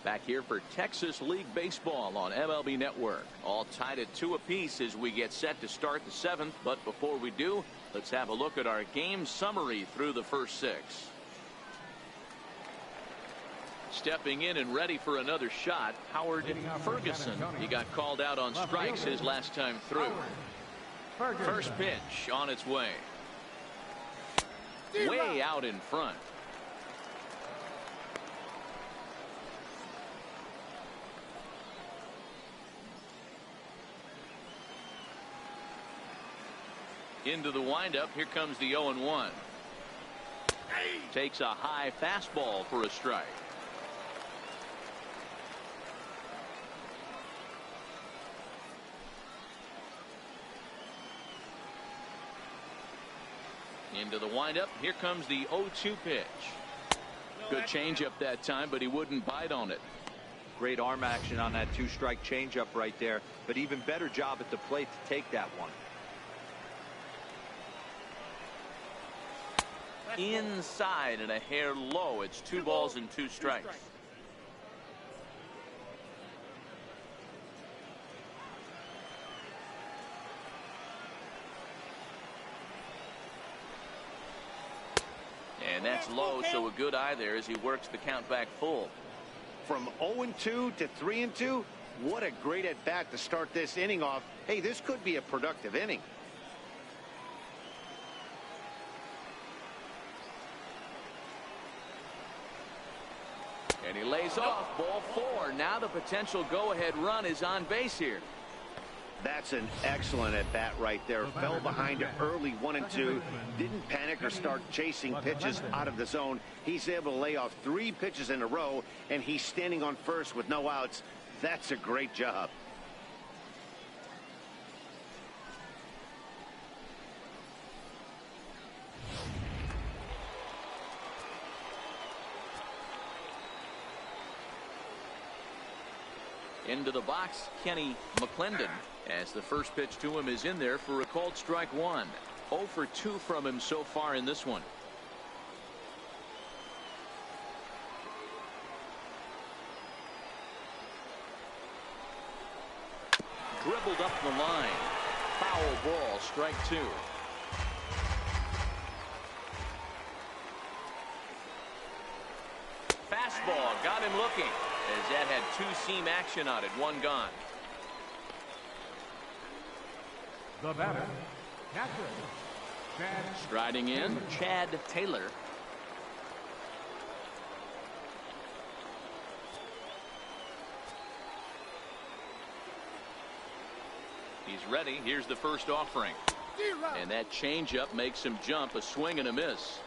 Back here for Texas League Baseball on MLB Network. All tied at 2 apiece as we get set to start the 7th. But before we do, let's have a look at our game summary through the first 6. Stepping in and ready for another shot, Howard Ferguson. He got called out on strikes his last time through. First pitch on its way. Way out in front. Into the windup. Here comes the 0-1. Takes a high fastball for a strike. Into the windup. Here comes the 0-2 pitch. Good changeup that time, but he wouldn't bite on it. Great arm action on that 2-strike changeup right there, but even better job at the plate to take that one. Inside and a hair low. It's 2 balls and 2 strikes. And that's low, so a good eye there as he works the count back full. From 0-2 to 3-2, what a great at bat to start this inning off. Hey, this could be a productive inning. And he lays off. Ball 4. Now the potential go-ahead run is on base here. That's an excellent at bat right there. Fell behind early 1-2. Didn't panic or start chasing pitches out of the zone. He's able to lay off 3 pitches in a row, and he's standing on first with no outs. That's a great job. Into the box, Kenny McClendon, as the first pitch to him is in there for a called strike 1. 0 for 2 from him so far in this one. Dribbled up the line. Foul ball, strike 2. Fastball, got him looking. As that had 2-seam action on it. 1 gone. The batter, catcher, Chad. Striding in, Chad Taylor. He's ready. Here's the first offering. And that changeup makes him jump. A swing and a miss.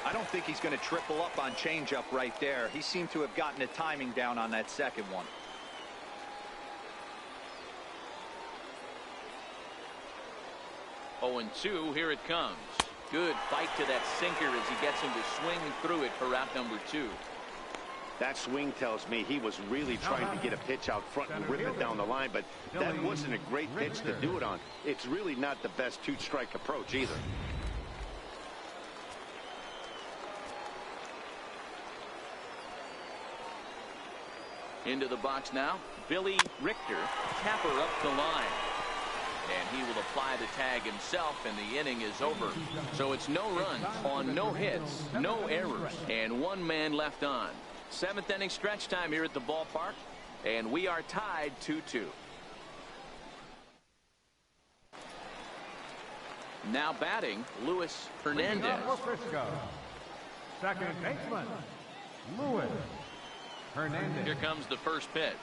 I don't think he's going to triple up on changeup right there. He seemed to have gotten the timing down on that second one. Oh, and 2. Here it comes. Good fight to that sinker as he gets him to swing through it for route number 2. That swing tells me he was really trying to get a pitch out front and rip it down the line, but that wasn't a great pitch to do it on. It's really not the best 2-strike approach either. Into the box now, Billy Richter. Tapper up the line. And he will apply the tag himself, and the inning is over. So it's no runs on no hits, no errors, and 1 man left on. 7th inning stretch time here at the ballpark, and we are tied 2-2. Now batting, Luis Hernandez. For Frisco, second baseman, Luis Hernandez. Here comes the first pitch.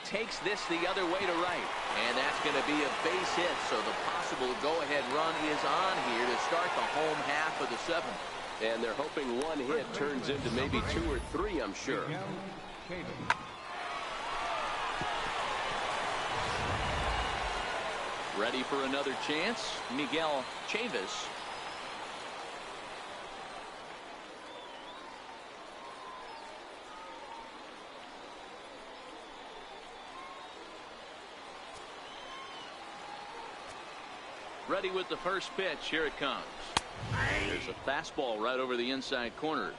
Takes this the other way to right. And that's going to be a base hit. So the possible go-ahead run is on here to start the home half of the 7th. And they're hoping 1 hit turns into maybe 2 or 3, I'm sure. Ready for another chance, Miguel Chavis. Ready with the first pitch. Here it comes. There's a fastball right over the inside corner.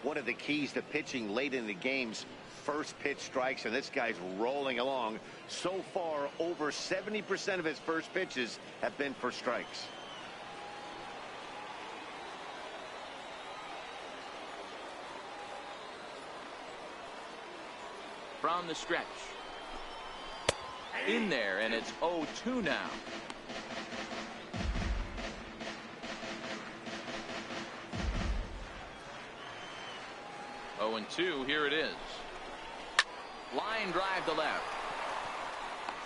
One of the keys to pitching late in the game's first pitch strikes, and this guy's rolling along. So far, over 70% of his first pitches have been for strikes. From the stretch. In there, and it's 0-2 now. Oh, and 2, here it is. Line drive to left.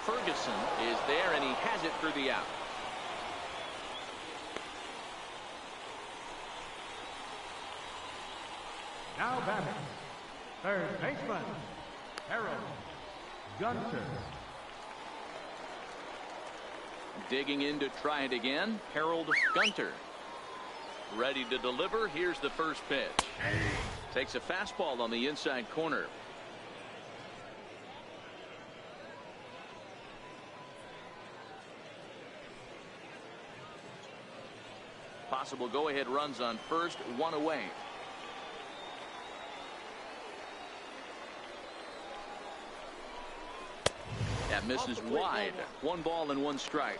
Ferguson is there, and he has it for the out. Now batting, third baseman, Harold Gunter. Digging in to try it again, Harold Gunter. Ready to deliver. Here's the first pitch. Takes a fastball on the inside corner. Possible go-ahead runs on first, 1 away. That misses wide. 1 ball and 1 strike.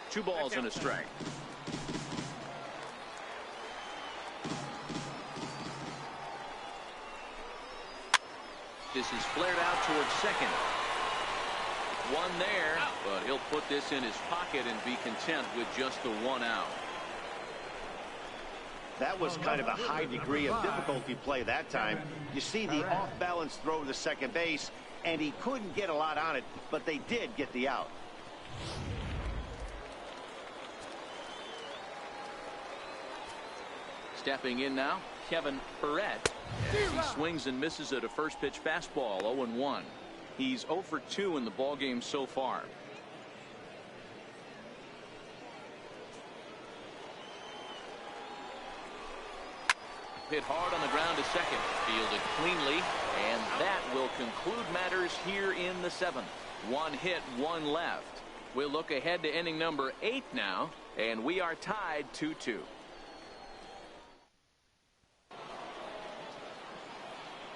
Two balls and a strike. This is flared out towards second. 1 there, but he'll put this in his pocket and be content with just the 1 out. That was kind of a high degree of difficulty play that time. You see the off-balance throw to second base, and he couldn't get a lot on it, but they did get the out. Stepping in now, Kevin Perret. He swings and misses at a first pitch fastball, 0-1. He's 0 for 2 in the ballgame so far. Hit hard on the ground to second. Fielded cleanly, and that will conclude matters here in the 7th. 1 hit, 1 left. We'll look ahead to inning number 8 now, and we are tied 2-2.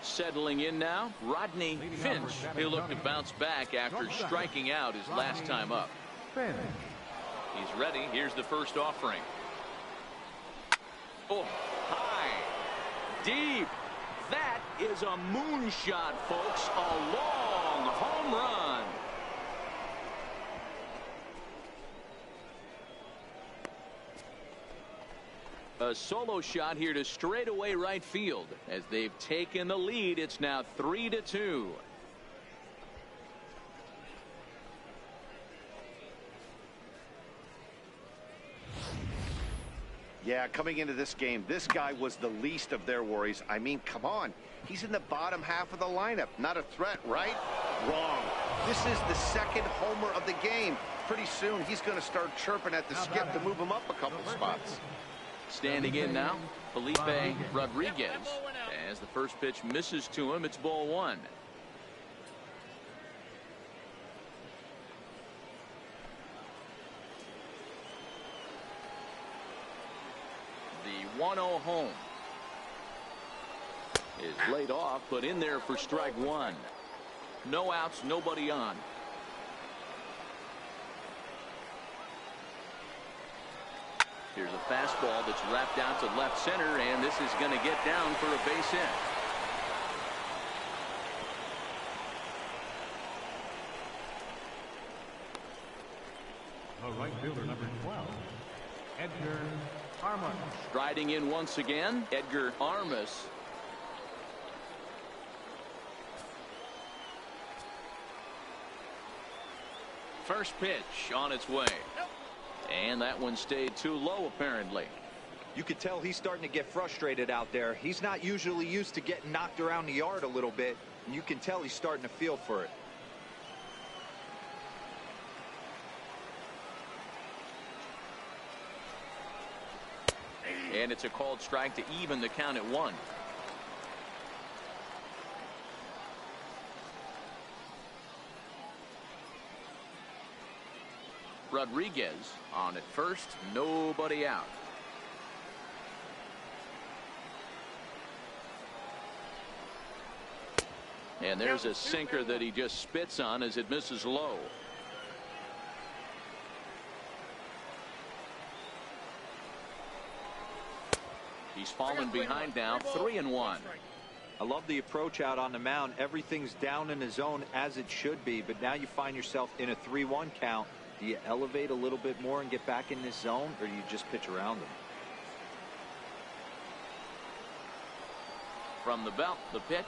Settling in now, Rodney Finch. He'll look to bounce back after striking out his last time up. He's ready. Here's the first offering. Oh, high, deep. That is a moonshot, folks. A long home run. A solo shot here to straightaway right field. As they've taken the lead, it's now 3-2. Yeah, coming into this game, this guy was the least of their worries. I mean, come on. He's in the bottom half of the lineup. Not a threat, right? Wrong. This is the second homer of the game. Pretty soon, he's going to start chirping at the skip to move him up a couple spots. Standing in now, Felipe Rodriguez. As the first pitch misses to him, it's ball 1. The 1-0 home is laid off, but in there for strike 1. No outs, nobody on. Here's a fastball that's wrapped out to left center, and this is going to get down for a base hit. The right fielder, number 12, Edgar Armas. Striding in once again, Edgar Armas. First pitch on its way. And that one stayed too low, apparently. You could tell he's starting to get frustrated out there. He's not usually used to getting knocked around the yard a little bit, and you can tell he's starting to feel for it. And it's a called strike to even the count at 1. Rodriguez on at first, nobody out. And there's a sinker that he just spits on as it misses low. He's fallen behind now, 3-1. I love the approach out on the mound. Everything's down in the zone as it should be, but now you find yourself in a 3-1 count. Do you elevate a little bit more and get back in this zone, or do you just pitch around them? From the belt, the pitch.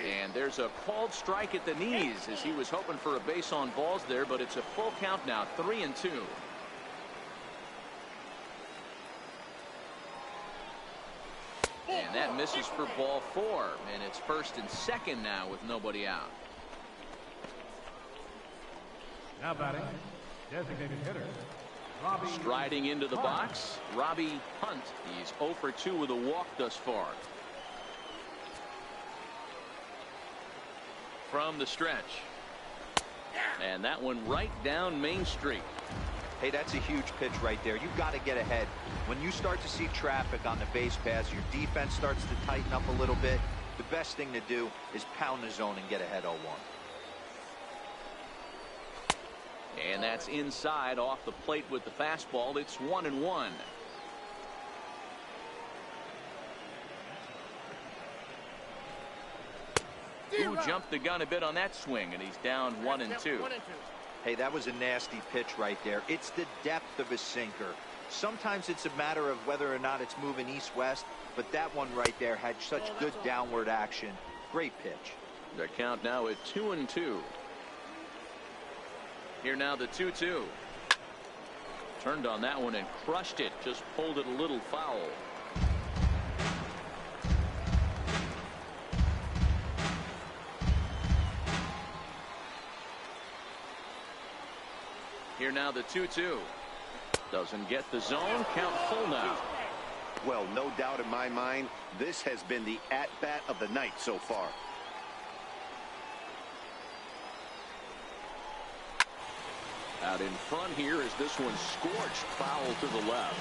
And there's a called strike at the knees as he was hoping for a base on balls there, but it's a full count now, 3-2. And that misses for ball 4, and it's first and second now with nobody out. Now batting, designated hitter, Robbie. Striding into the box, Robbie Hunt. He's 0 for 2 with a walk thus far. From the stretch. And that one right down Main Street. Hey, that's a huge pitch right there. You've got to get ahead. When you start to see traffic on the base paths, your defense starts to tighten up a little bit. The best thing to do is pound the zone and get ahead 0-1. And that's inside off the plate with the fastball. It's 1-1. Who jumped the gun a bit on that swing, and he's down 1-2. Hey, that was a nasty pitch right there. It's the depth of a sinker. Sometimes it's a matter of whether or not it's moving east-west, but that one right there had such good downward action. Great pitch. The count now at 2-2. Here now the 2-2. Turned on that one and crushed it. Just pulled it a little foul. Here now the 2-2. Doesn't get the zone. Count full now. Well, no doubt in my mind, this has been the at-bat of the night so far. Out in front here as this one scorched foul to the left.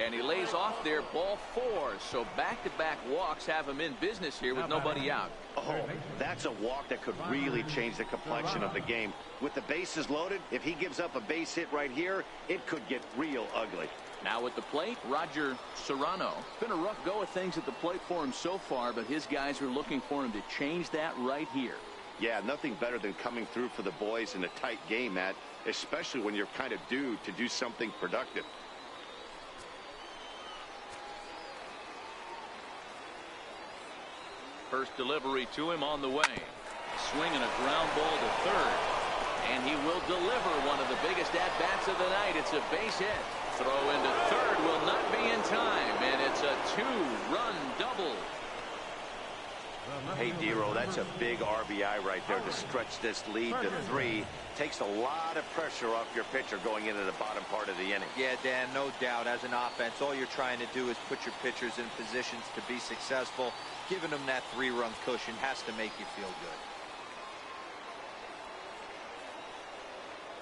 And he lays off there, ball 4. So back-to-back walks have him in business here with nobody out. Oh, that's a walk that could really change the complexion of the game. With the bases loaded, if he gives up a base hit right here, it could get real ugly. Now at the plate, Roger Serrano. It's been a rough go of things at the plate for him so far, but his guys are looking for him to change that right here. Yeah, nothing better than coming through for the boys in a tight game, Matt, especially when you're kind of due to do something productive. First delivery to him on the way. Swinging a ground ball to third. And he will deliver one of the biggest at-bats of the night. It's a base hit. Throw into third will not be in time. And it's a 2-run double. Hey, Dero, that's a big RBI right there to stretch this lead to 3. Takes a lot of pressure off your pitcher going into the bottom part of the inning. Yeah, Dan, no doubt. As an offense, all you're trying to do is put your pitchers in positions to be successful. Giving them that 3-run cushion has to make you feel good.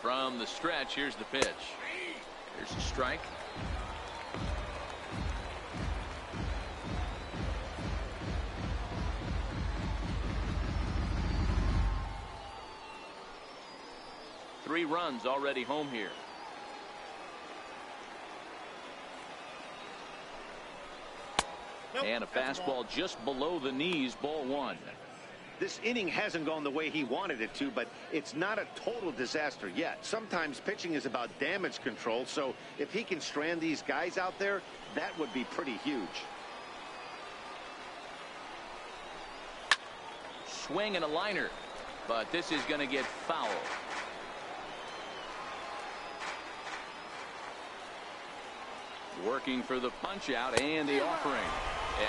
From the stretch, here's the pitch. Here's a strike. Three runs already home here. And a fastball just below the knees, ball 1. This inning hasn't gone the way he wanted it to, but it's not a total disaster yet. Sometimes pitching is about damage control, so if he can strand these guys out there, that would be pretty huge. Swing and a liner, but this is going to get foul. Working for the punch out and the offering.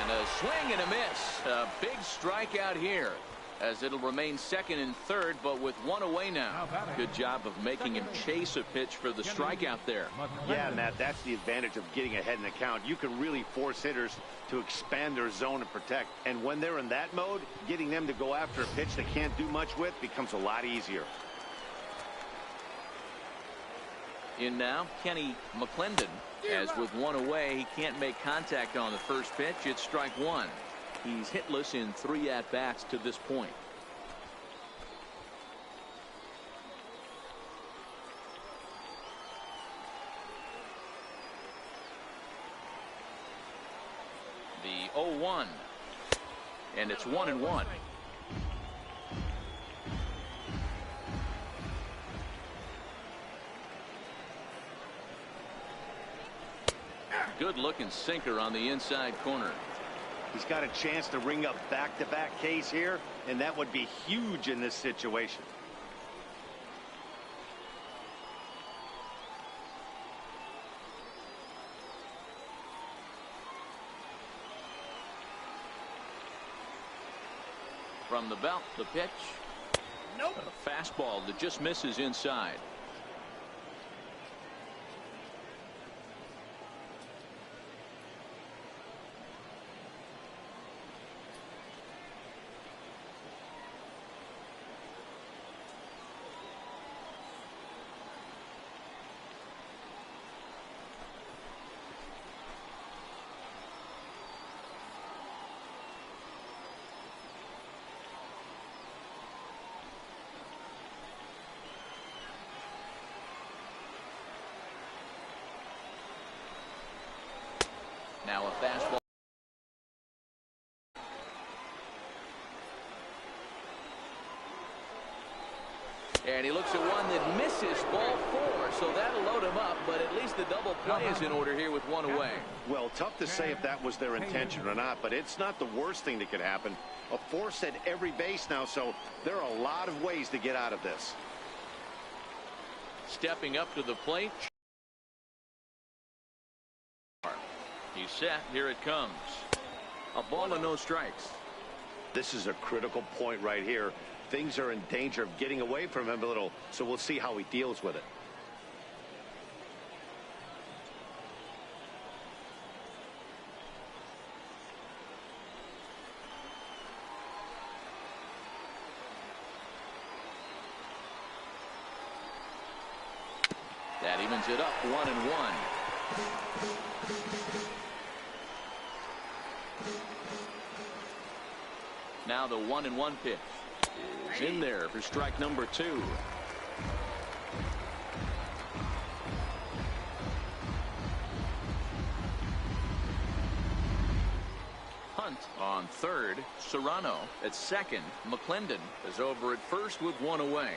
And a swing and a miss. A big strikeout here. as it'll remain second and third, but with one away now. Good job of making him chase a pitch for the strikeout there. Yeah, Matt, that's the advantage of getting ahead in the count. You can really force hitters to expand their zone and protect. And when they're in that mode, getting them to go after a pitch they can't do much with becomes a lot easier. In now, Kenny McClendon, as with one away, he can't make contact on the first pitch. It's strike one. He's hitless in 3 at-bats to this point. The 0-1, and it's 1-1. Good-looking sinker on the inside corner. He's got a chance to ring up back-to-back Ks here, and that would be huge in this situation. From the belt, the pitch. Nope. A fastball that just misses inside. Now a fastball. And he looks at one that misses, ball 4, so that'll load him up, but at least the double play is in order here with one away. Well, tough to say if that was their intention or not, but it's not the worst thing that could happen. A force at every base now, so there are a lot of ways to get out of this. Stepping up to the plate. He's set. Here it comes. A ball and no strikes. This is a critical point right here. Things are in danger of getting away from him a little, so we'll see how he deals with it. That evens it up 1-1. Now the 1-1 pitch is in there for strike number 2. Hunt on third. Serrano at second. McClendon is over at first with one away.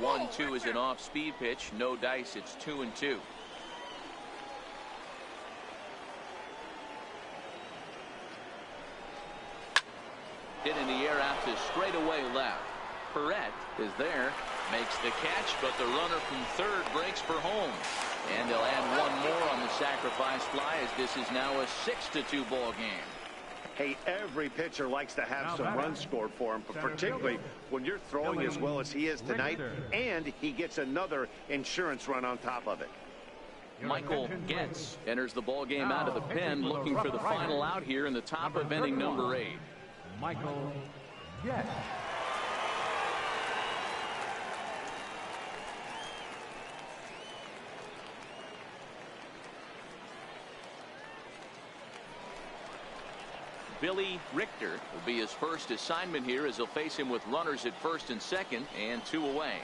1-2 is an off-speed pitch. No dice. It's 2-2. Hit in the air out to straightaway left. Perret is there, makes the catch, but the runner from third breaks for home. And they'll add one more on the sacrifice fly, as this is now a 6-2 ball game. Hey, every pitcher likes to have some runs scored for him, but particularly when you're throwing as well as he is tonight, and he gets another insurance run on top of it. Michael Getz enters the ball game out of the pen, looking for the final out here in the top of inning number 8. Michael Getz. Billy Richter will be his first assignment here, as he'll face him with runners at first and second and 2 away.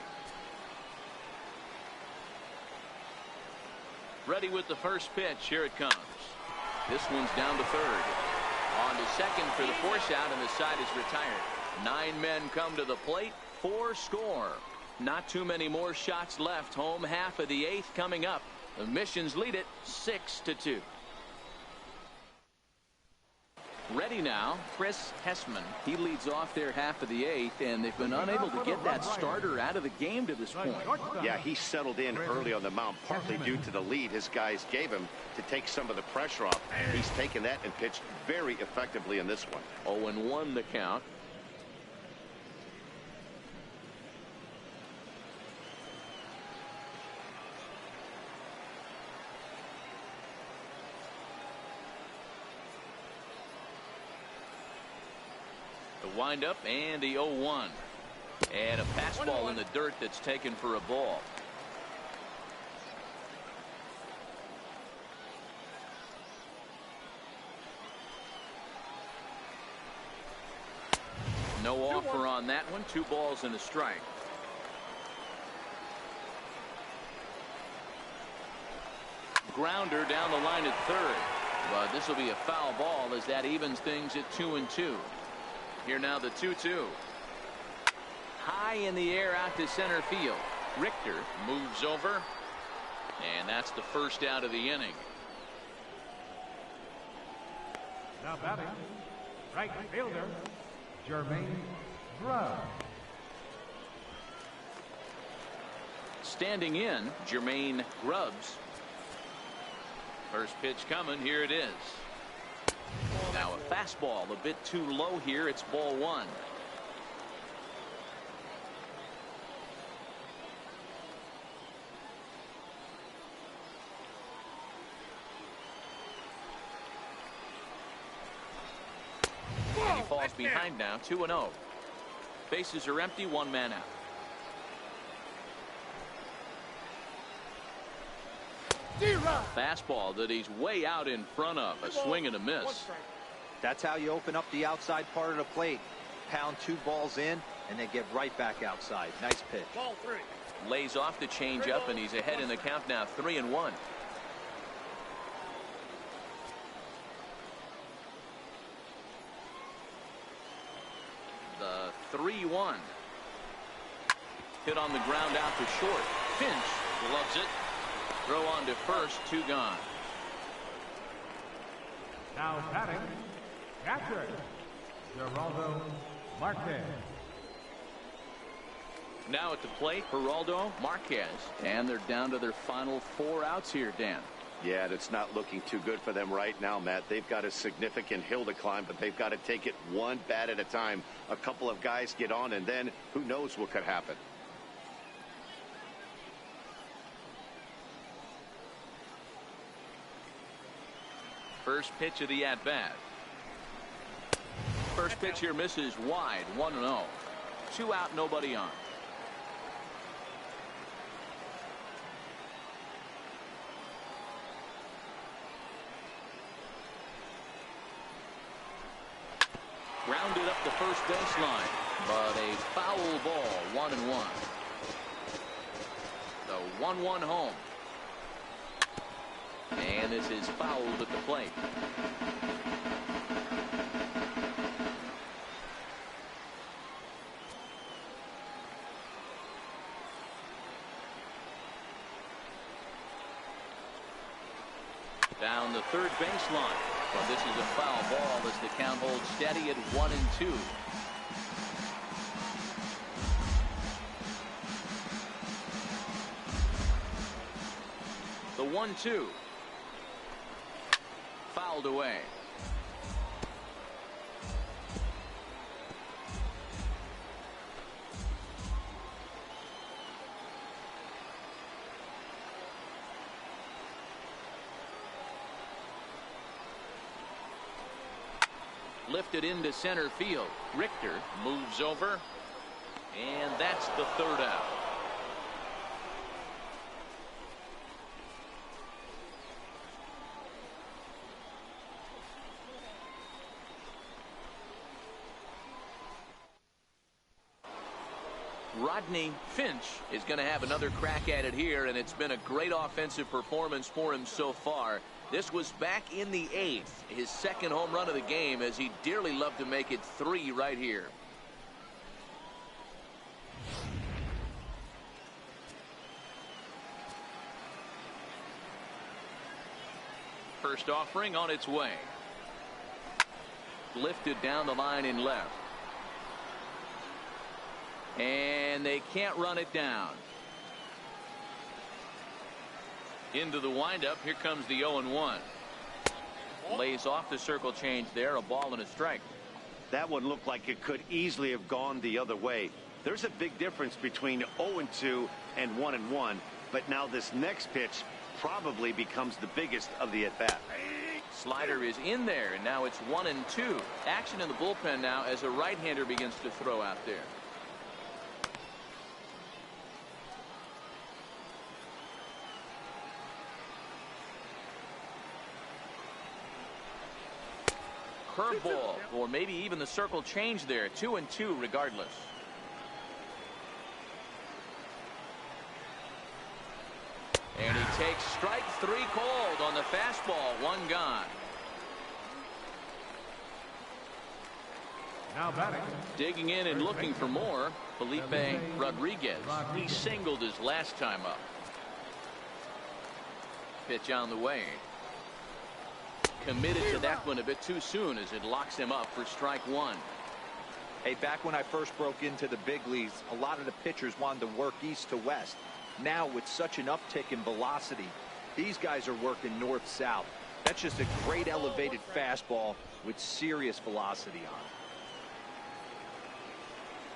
Ready with the first pitch. Here it comes. This one's down to third. On to second for the force out, and the side is retired. 9 men come to the plate. 4 score. Not too many more shots left. Home half of the 8th coming up. The Missions lead it 6-2. Ready now, Chris Hessman. He leads off their half of the eighth, and they've been unable to get that starter out of the game to this point. Yeah, he settled in early on the mound, partly due to the lead his guys gave him to take some of the pressure off. He's taken that and pitched very effectively in this one. 0-1 the count. The windup and the 0-1. And a fastball in the dirt that's taken for a ball. No offer on that one. 2 balls and a strike. Grounder down the line at third. But this will be a foul ball as that evens things at 2-2. Here now the 2-2. High in the air out to center field. Richter moves over. And that's the first out of the inning. Now batting, right fielder, JERMAINE GRUBBS. Standing in, JERMAINE GRUBBS. First pitch coming. Here it is. Now a fastball a bit too low here. It's ball 1. And he falls behind now. 2-0. Bases are empty. 1 man out. Fastball that he's way out in front of. A swing and a miss. That's how you open up the outside part of the plate. Pound 2 balls in, and they get right back outside. Nice pitch. Ball 3. Lays off the changeup, and he's ahead in the count now. 3-1. The 3-1. Hit on the ground out to short. Finch loves it. Throw on to first. 2 gone. Now batting, catcher, Geraldo Marquez. Now at the plate, Geraldo Marquez. And they're down to their final 4 outs here, Dan. Yeah, that's not looking too good for them right now, Matt. They've got a significant hill to climb, but they've got to take it one bat at a time. A couple of guys get on, and then who knows what could happen. First pitch of the at-bat. First pitch here misses wide. 1-0. 2 out, nobody on. Grounded up the first baseline, but a foul ball. 1-1. The 1-1 home. And this is fouled at the plate. Down the third baseline. But this is a foul ball as the count holds steady at 1-2. The 1-2. Fouled away. Lifted into center field. Richter moves over, and that's the 3rd out. Rodney Finch is going to have another crack at it here, and it's been a great offensive performance for him so far. This was back in the 8th, his 2nd home run of the game, as he'd dearly love to make it 3 right here. First offering on its way. Lifted down the line in left. And they can't run it down. Into the windup. Here comes the 0-1. Lays off the circle change there. A ball and a strike. That one looked like it could easily have gone the other way. There's a big difference between 0-2 and 1-1. But now this next pitch probably becomes the biggest of the at-bat. Slider is in there, and now it's 1-2. Action in the bullpen now as a right-hander begins to throw out there. Curveball, or maybe even the circle change there. 2-2 regardless. And he takes strike 3 called on the fastball. 1 gone. Now batting. Digging in and looking for more, Felipe Rodriguez. He singled his last time up. Pitch on the way. Committed to that one a bit too soon as it locks him up for strike 1. Hey, back when I first broke into the big leagues, a lot of the pitchers wanted to work east to west. Now, with such an uptick in velocity, these guys are working north-south. That's just a great elevated fastball with serious velocity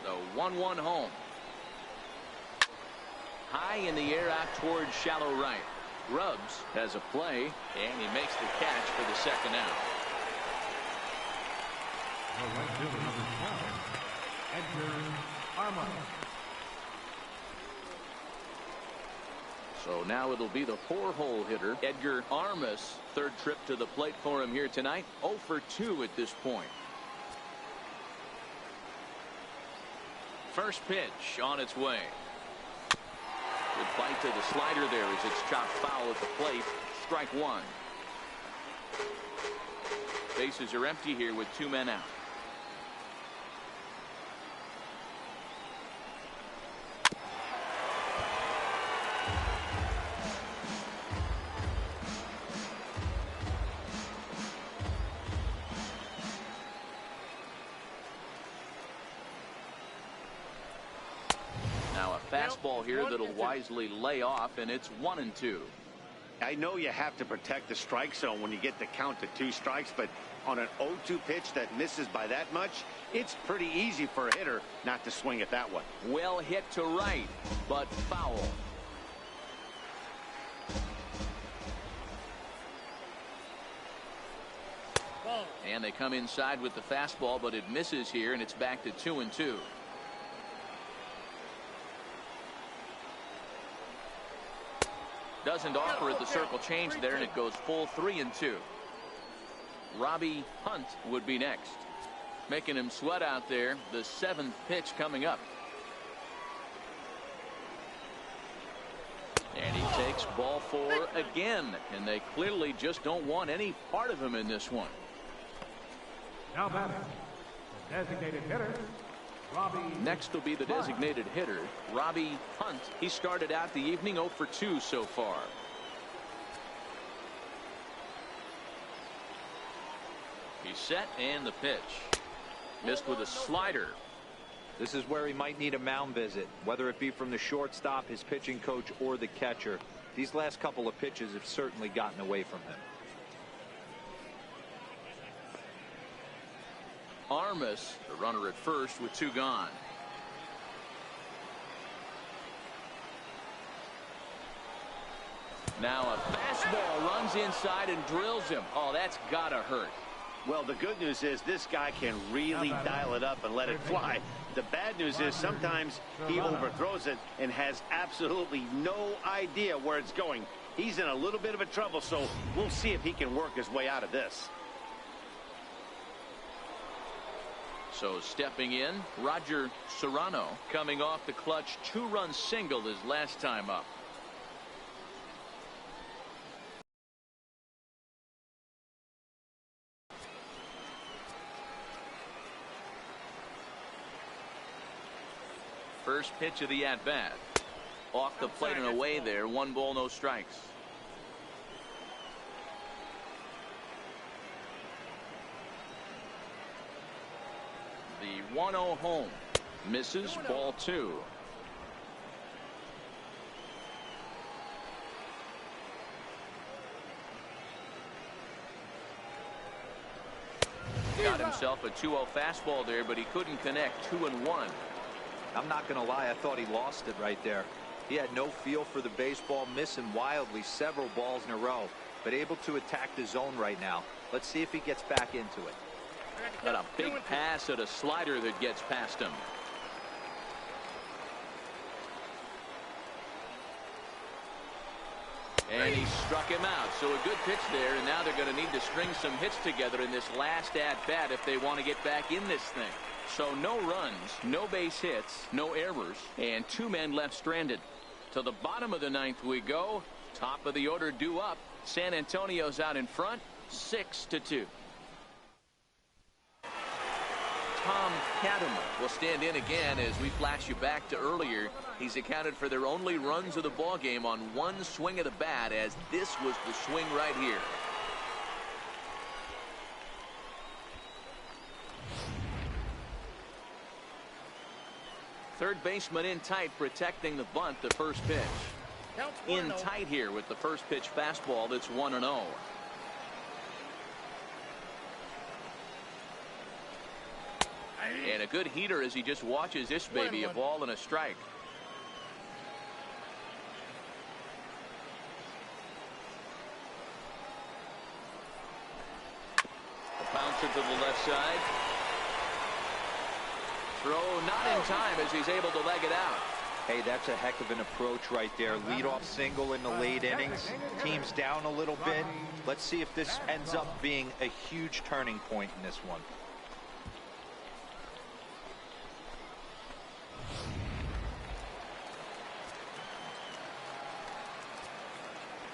on it. The 1-1 home. High in the air out towards shallow right. Grubbs has a play, and he makes the catch for the second out. The right fielder, number 12, Edgar Armand. So now it'll be the 4-hole hitter, Edgar Armas. Third trip to the plate for him here tonight. 0 for 2 at this point. First pitch on its way. Good bite to the slider there as it's chopped foul at the plate. Strike 1. Bases are empty here with 2 men out. Fastball here that'll wisely lay off, and it's 1-2. I know you have to protect the strike zone when you get the count to 2 strikes, but on an 0-2 pitch that misses by that much, it's pretty easy for a hitter not to swing at that one. Well hit to right, but foul. And they come inside with the fastball, but it misses here, and it's back to 2-2. Doesn't offer it the circle change there, and it goes full 3-2. Robbie Hunt would be next. Making him sweat out there. The 7th pitch coming up. And he takes ball 4 again, and they clearly just don't want any part of him in this one. Now batting, the designated hitter, Robbie. Next will be the designated hitter, Robbie Hunt. He started out the evening 0 for 2 so far. He's set, and the pitch. Missed with a slider. This is where he might need a mound visit, whether it be from the shortstop, his pitching coach, or the catcher. These last couple of pitches have certainly gotten away from him. Armas, the runner at first with 2 gone. Now a fastball runs inside and drills him. Oh, that's gotta hurt. Well, the good news is this guy can really dial it up and let it fly. The bad news is sometimes he overthrows it and has absolutely no idea where it's going. He's in a little bit of a trouble, so we'll see if he can work his way out of this. So stepping in, Roger Serrano, coming off the clutch 2-run single his last time up. First pitch of the at-bat. Off the plate and away there. 1 ball, no strikes. 1-0 home. Misses, ball 2. Got himself a 2-0 fastball there, but he couldn't connect. 2-1. I'm not going to lie, I thought he lost it right there. He had no feel for the baseball, missing wildly several balls in a row, but able to attack the zone right now. Let's see if he gets back into it. Got a big pass at a slider that gets past him. And he struck him out. So a good pitch there, and now they're going to need to string some hits together in this last at-bat if they want to get back in this thing. So no runs, no base hits, no errors, and 2 men left stranded. To the bottom of the 9th we go. Top of the order due up. San Antonio's out in front, 6-2. Tom Cattleman will stand in again as we flash you back to earlier. He's accounted for their only runs of the ball game on 1 swing of the bat, as this was the swing right here. Third baseman in tight, protecting the bunt. The first pitch in tight here with the first pitch fastball. That's 1-0. And a good heater as he just watches this baby, a ball and a strike. The bouncer to the left side. Throw not in time as he's able to leg it out. Hey, that's a heck of an approach right there. Leadoff single in the late innings. Team's down a little bit. Let's see if this ends up being a huge turning point in this one.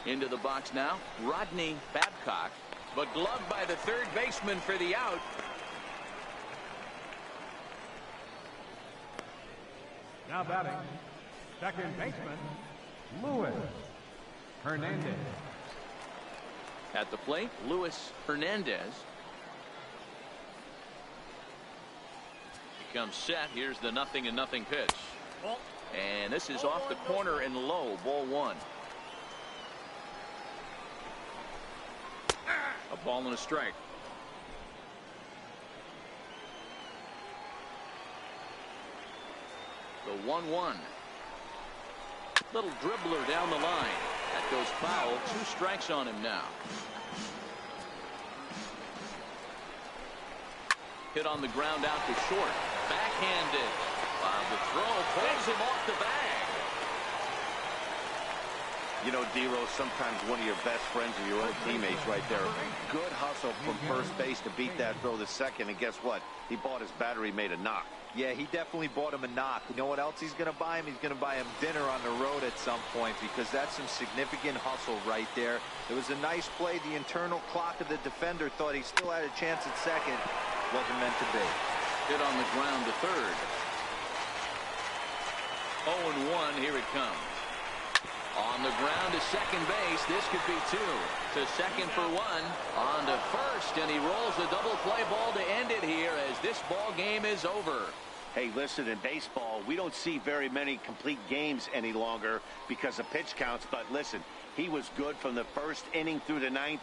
Into the box now, Rodney Babcock, but gloved by the third baseman for the out. Now batting, second baseman, Luis Hernandez. At the plate, Luis Hernandez. He comes set. Here's the 0-0 pitch. And this is off the corner and low, ball 1. A ball and a strike. The 1-1. Little dribbler down the line. That goes foul. 2 strikes on him now. Hit on the ground out to short. Backhanded. The throw pulls him off the bag. You know, D-Rose, sometimes one of your best friends are your own teammates right there. Good hustle from first base to beat that throw to second, and guess what? He bought his battery made a knock. Yeah, he definitely bought him a knock. You know what else he's going to buy him? He's going to buy him dinner on the road at some point, because that's some significant hustle right there. It was a nice play. The internal clock of the defender thought he still had a chance at second. Wasn't meant to be. Hit on the ground to third. 0-1. Here it comes. On the ground to second base. This could be 2. To second for 1. On to first, and he rolls the double play ball to end it here as this ball game is over. Hey, listen, in baseball, we don't see very many complete games any longer because of pitch counts. But listen, he was good from the first inning through the 9th.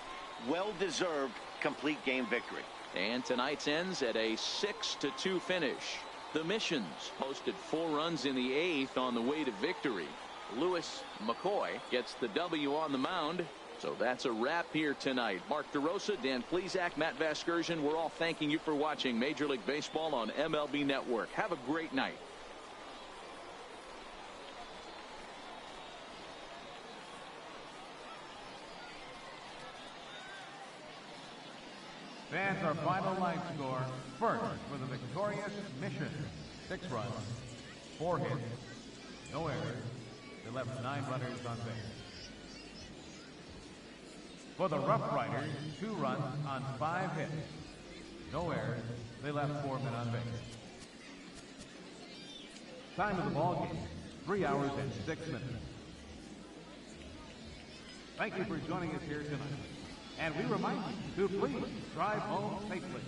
Well-deserved complete game victory. And tonight's ends at a 6-2 finish. The Missions posted 4 runs in the 8th on the way to victory. Lewis McCoy gets the W on the mound. So that's a wrap here tonight. Mark DeRosa, Dan Plesac, Matt Vasgersian, we're all thanking you for watching Major League Baseball on MLB Network. Have a great night. Fans, our final line score. First for the victorious Mission. 6 runs, 4 hits, no errors. They left 9 runners on base. For the RoughRiders, 2 runs on 5 hits. No errors. They left 4 men on base. Time of the ball game, 3 hours and 6 minutes. Thank you for joining us here tonight. And we remind you to please drive home safely.